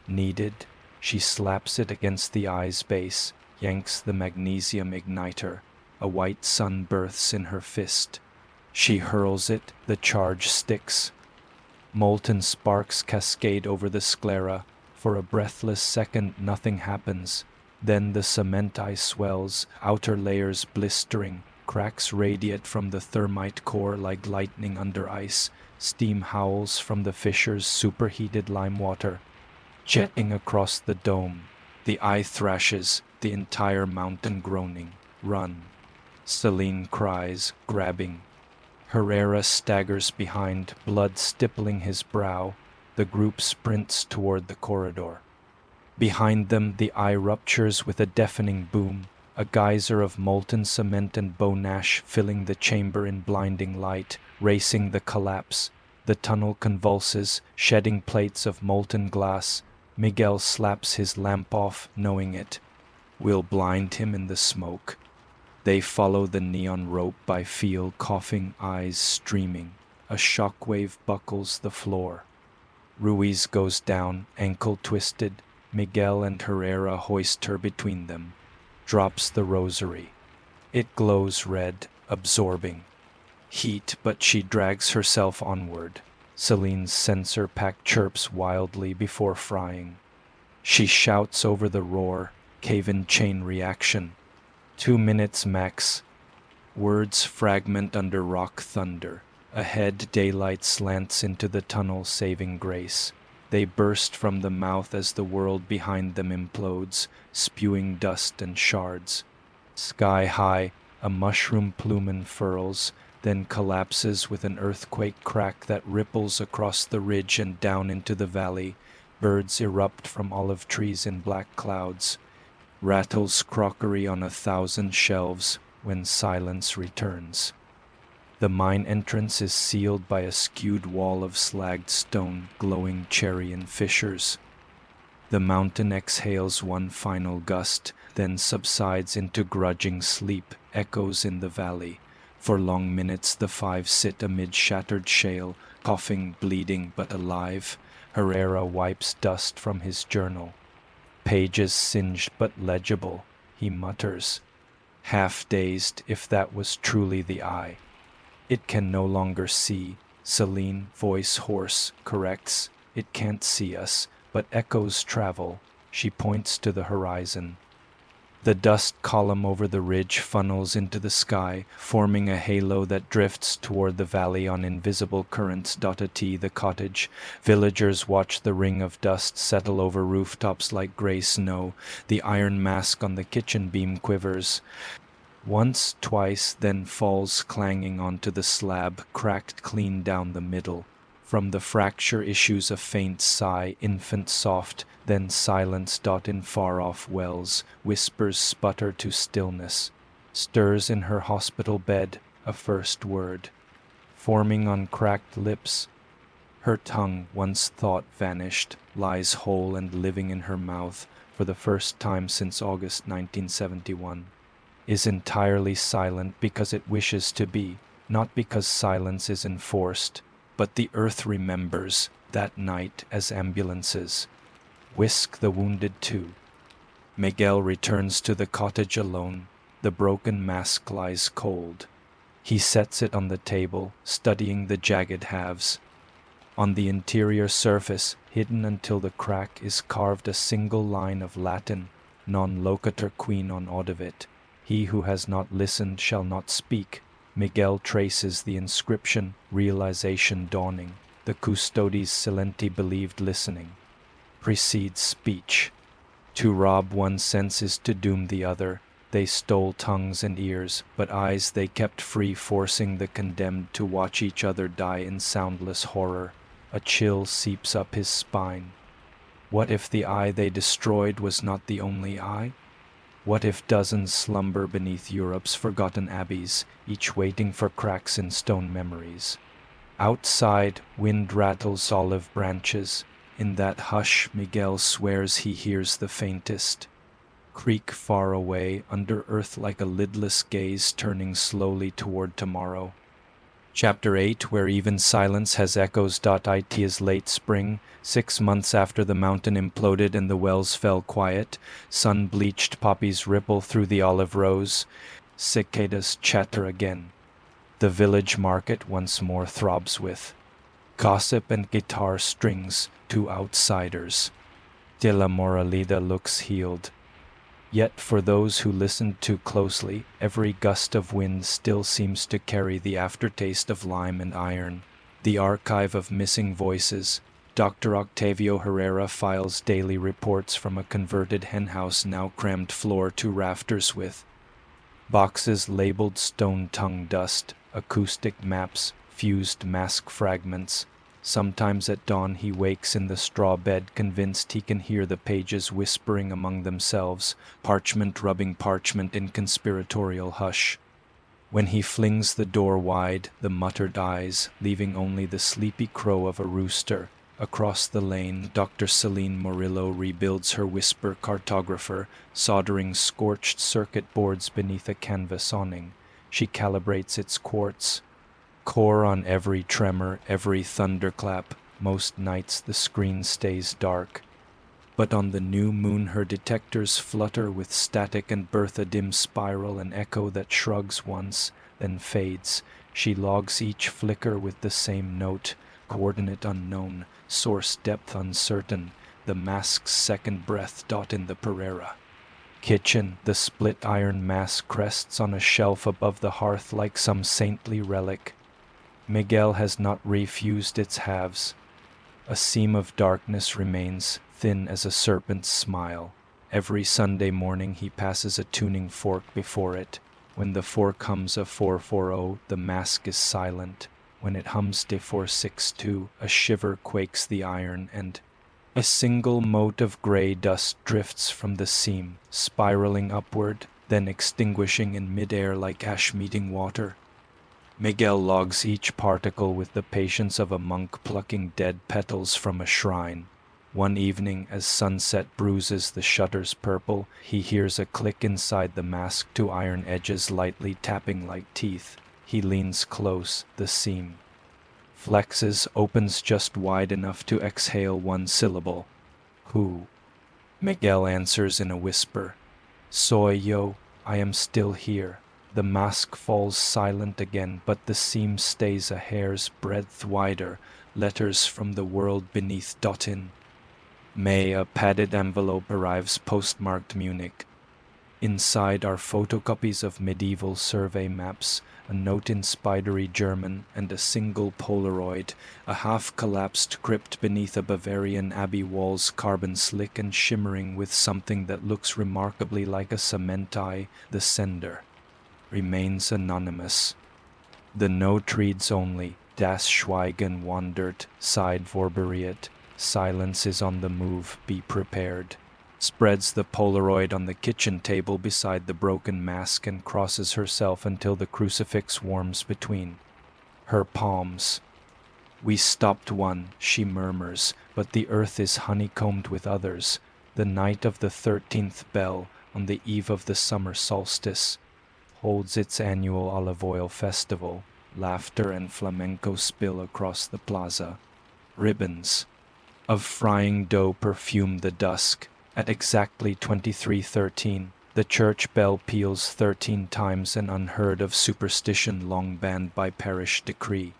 needed. She slaps it against the eye's base, yanks the magnesium igniter. A white sun births in her fist. She hurls it, the charge sticks. Molten sparks cascade over the sclera. For a breathless second, nothing happens. Then the cement ice swells, outer layers blistering. Cracks radiate from the thermite core like lightning under ice. Steam howls from the fissure's superheated lime water, jetting across the dome. The eye thrashes, the entire mountain groaning. Run. Celine cries, grabbing. Herrera staggers behind, blood stippling his brow. The group sprints toward the corridor. Behind them, the eye ruptures with a deafening boom. A geyser of molten cement and bone ash filling the chamber in blinding light, racing the collapse. The tunnel convulses, shedding plates of molten glass. Miguel slaps his lamp off, knowing it. We'll blind him in the smoke. They follow the neon rope by feel, coughing, eyes streaming. A shockwave buckles the floor. Ruiz goes down, ankle twisted. Miguel and Herrera hoist her between them. Drops the rosary. It glows red, absorbing heat, but she drags herself onward. Celine's sensor pack chirps wildly before frying. She shouts over the roar, cave-in chain reaction. 2 minutes max. Words fragment under rock thunder. Ahead, daylight slants into the tunnel, saving grace. They burst from the mouth as the world behind them implodes, spewing dust and shards. Sky high, a mushroom plume unfurls, then collapses with an earthquake crack that ripples across the ridge and down into the valley. Birds erupt from olive trees in black clouds. Rattles crockery on 1,000 shelves when silence returns. The mine entrance is sealed by a skewed wall of slagged stone, glowing cherry in fissures. The mountain exhales one final gust, then subsides into grudging sleep, echoes in the valley. For long minutes the five sit amid shattered shale, coughing, bleeding, but alive. Herrera wipes dust from his journal. Pages singed but legible, he mutters. Half-dazed, if that was truly the eye. It can no longer see. Celine, voice hoarse, corrects. It can't see us, but echoes travel. She points to the horizon. The dust column over the ridge funnels into the sky, forming a halo that drifts toward the valley on invisible currents. T the cottage. Villagers watch the ring of dust settle over rooftops like gray snow. The iron mask on the kitchen beam quivers. Once, twice, then falls clanging onto the slab, cracked clean down the middle. From the fracture issues a faint sigh, infant soft, then silence. In far-off wells, whispers sputter to stillness. Stirs in her hospital bed, a first word. Forming on cracked lips. Her tongue, once thought vanished, lies whole and living in her mouth for the first time since August 1971. Is entirely silent because it wishes to be, not because silence is enforced. but the earth remembers that night as ambulances whisk the wounded too. Miguel returns to the cottage alone. The broken mask lies cold. He sets it on the table, studying the jagged halves. On the interior surface, hidden until the crack, is carved a single line of Latin, non locutor qui non audivit. He who has not listened shall not speak. Miguel traces the inscription, realization dawning. The custodes silenti believed listening precedes speech. To rob one sense is to doom the other. They stole tongues and ears, but eyes they kept free, forcing the condemned to watch each other die in soundless horror. A chill seeps up his spine. What if the eye they destroyed was not the only eye? What if dozens slumber beneath Europe's forgotten abbeys, each waiting for cracks in stone memories? Outside, wind rattles olive branches. In that hush, Miguel swears he hears the faintest creak far away, under earth like a lidless gaze turning slowly toward tomorrow. Chapter 8, where even silence has echoes. It is late spring, 6 months after the mountain imploded and the wells fell quiet. Sun-bleached poppies ripple through the olive rows. Cicadas chatter again. The village market once more throbs with gossip and guitar strings to outsiders. De la Moralida looks healed. Yet for those who listened too closely, every gust of wind still seems to carry the aftertaste of lime and iron. The archive of missing voices. Dr. Octavio Herrera files daily reports from a converted henhouse now crammed floor to rafters with boxes labeled stone tongue dust, acoustic maps, fused mask fragments. Sometimes at dawn he wakes in the straw bed, convinced he can hear the pages whispering among themselves, parchment rubbing parchment in conspiratorial hush. When he flings the door wide, the mutter dies, leaving only the sleepy crow of a rooster. Across the lane, Dr. Celine Morillo rebuilds her whisper cartographer, soldering scorched circuit boards beneath a canvas awning. She calibrates its quartz. Core on every tremor, every thunderclap. Most nights the screen stays dark. But on the new moon her detectors flutter with static and birth, a dim spiral, an echo that shrugs once, then fades. She logs each flicker with the same note, coordinate unknown, source depth uncertain, the mask's second breath. In the Pereira kitchen, the split iron mask crests on a shelf above the hearth like some saintly relic. Miguel has not refused its halves. A seam of darkness remains, thin as a serpent's smile. Every Sunday morning he passes a tuning fork before it. When the fork hums a 440, the mask is silent. When it hums de 462, a shiver quakes the iron, and a single mote of gray dust drifts from the seam, spiraling upward, then extinguishing in midair like ash meeting water. Miguel logs each particle with the patience of a monk plucking dead petals from a shrine. One evening, as sunset bruises the shutters purple, he hears a click inside the mask, two iron edges lightly tapping like teeth. He leans close, the seam flexes, opens just wide enough to exhale one syllable. Who? Miguel answers in a whisper. Soy yo, I am still here. The mask falls silent again, but the seam stays a hair's breadth wider, letters from the world beneath. In May, a padded envelope arrives, postmarked Munich. Inside are photocopies of medieval survey maps, a note in spidery German, and a single Polaroid, a half-collapsed crypt beneath a Bavarian abbey walls, carbon slick and shimmering with something that looks remarkably like a cement eye. The sender remains anonymous. The note reads only, Das Schweigen wandert, side Vorberiet, silence is on the move, be prepared. Spreads the Polaroid on the kitchen table beside the broken mask and crosses herself until the crucifix warms between her palms. We stopped one, she murmurs, but the earth is honeycombed with others. The night of the 13th bell, on the eve of the summer solstice, holds its annual olive oil festival. laughter and flamenco spill across the plaza. Ribbons of frying dough perfume the dusk. At exactly 23:13, the church bell peals 13 times, an unheard of superstition long banned by parish decree.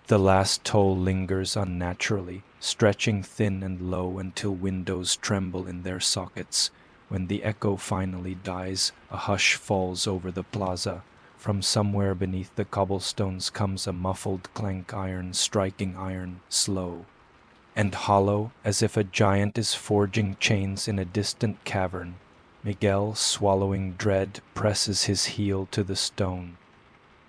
The last toll lingers unnaturally, stretching thin and low until windows tremble in their sockets. When the echo finally dies, a hush falls over the plaza. From somewhere beneath the cobblestones comes a muffled clank, iron striking iron, slow and hollow, as if a giant is forging chains in a distant cavern. Miguel, swallowing dread, presses his heel to the stone.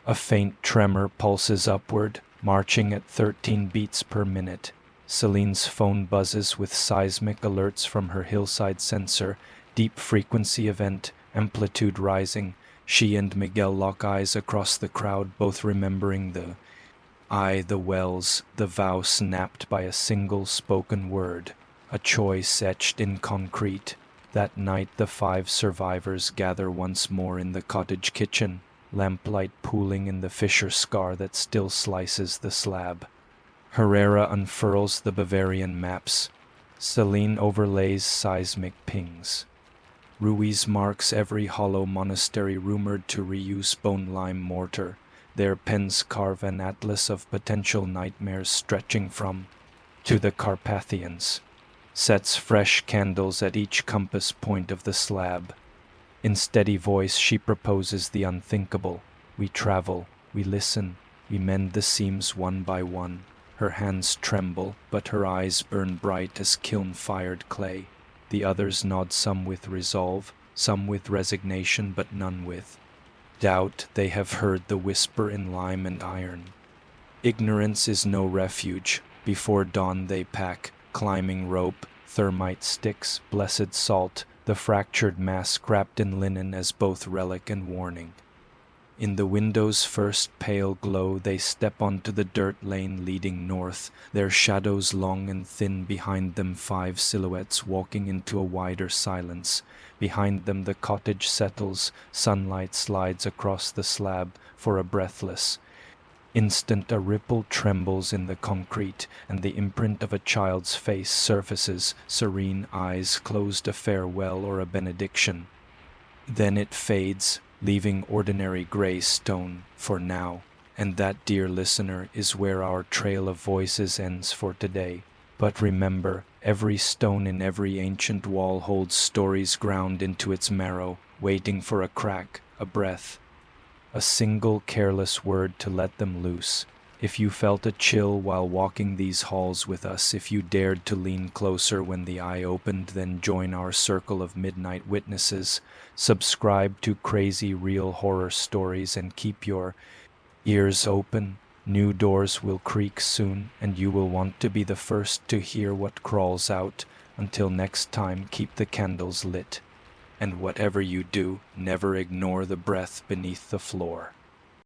A faint tremor pulses upward, marching at 13 beats per minute. Celine's phone buzzes with seismic alerts from her hillside sensor, deep frequency event, amplitude rising. She and Miguel lock eyes across the crowd, both remembering the wells, the vow snapped by a single spoken word, a choice etched in concrete. That night the 5 survivors gather once more in the cottage kitchen, lamplight pooling in the fissure scar that still slices the slab. Herrera unfurls the Bavarian maps. Celine overlays seismic pings. Ruiz marks every hollow monastery rumored to reuse bone-lime mortar. Their pens carve an atlas of potential nightmares stretching from to the Carpathians. Sets fresh candles at each compass point of the slab. In steady voice she proposes the unthinkable. We travel, we listen, we mend the seams one by one. Her hands tremble, but her eyes burn bright as kiln-fired clay. The others nod, some with resolve, some with resignation, but none with doubt. They have heard the whisper in lime and iron. Ignorance is no refuge. Before dawn they pack, climbing rope, thermite sticks, blessed salt, the fractured mask wrapped in linen as both relic and warning. In the window's first pale glow they step onto the dirt lane leading north, their shadows long and thin behind them, 5 silhouettes walking into a wider silence. Behind them the cottage settles, sunlight slides across the slab. For a breathless instant a ripple trembles in the concrete, and the imprint of a child's face surfaces, serene eyes closed, a farewell or a benediction. Then it fades, leaving ordinary gray stone for now, and that, dear listener, is where our trail of voices ends for today. But remember, every stone in every ancient wall holds stories ground into its marrow, waiting for a crack, a breath, a single careless word to let them loose. If you felt a chill while walking these halls with us, if you dared to lean closer when the eye opened, then join our circle of midnight witnesses. Subscribe to Crazy Real Horror Stories and keep your ears open. New doors will creak soon, and you will want to be the first to hear what crawls out. Until next time, keep the candles lit. And whatever you do, never ignore the breath beneath the floor.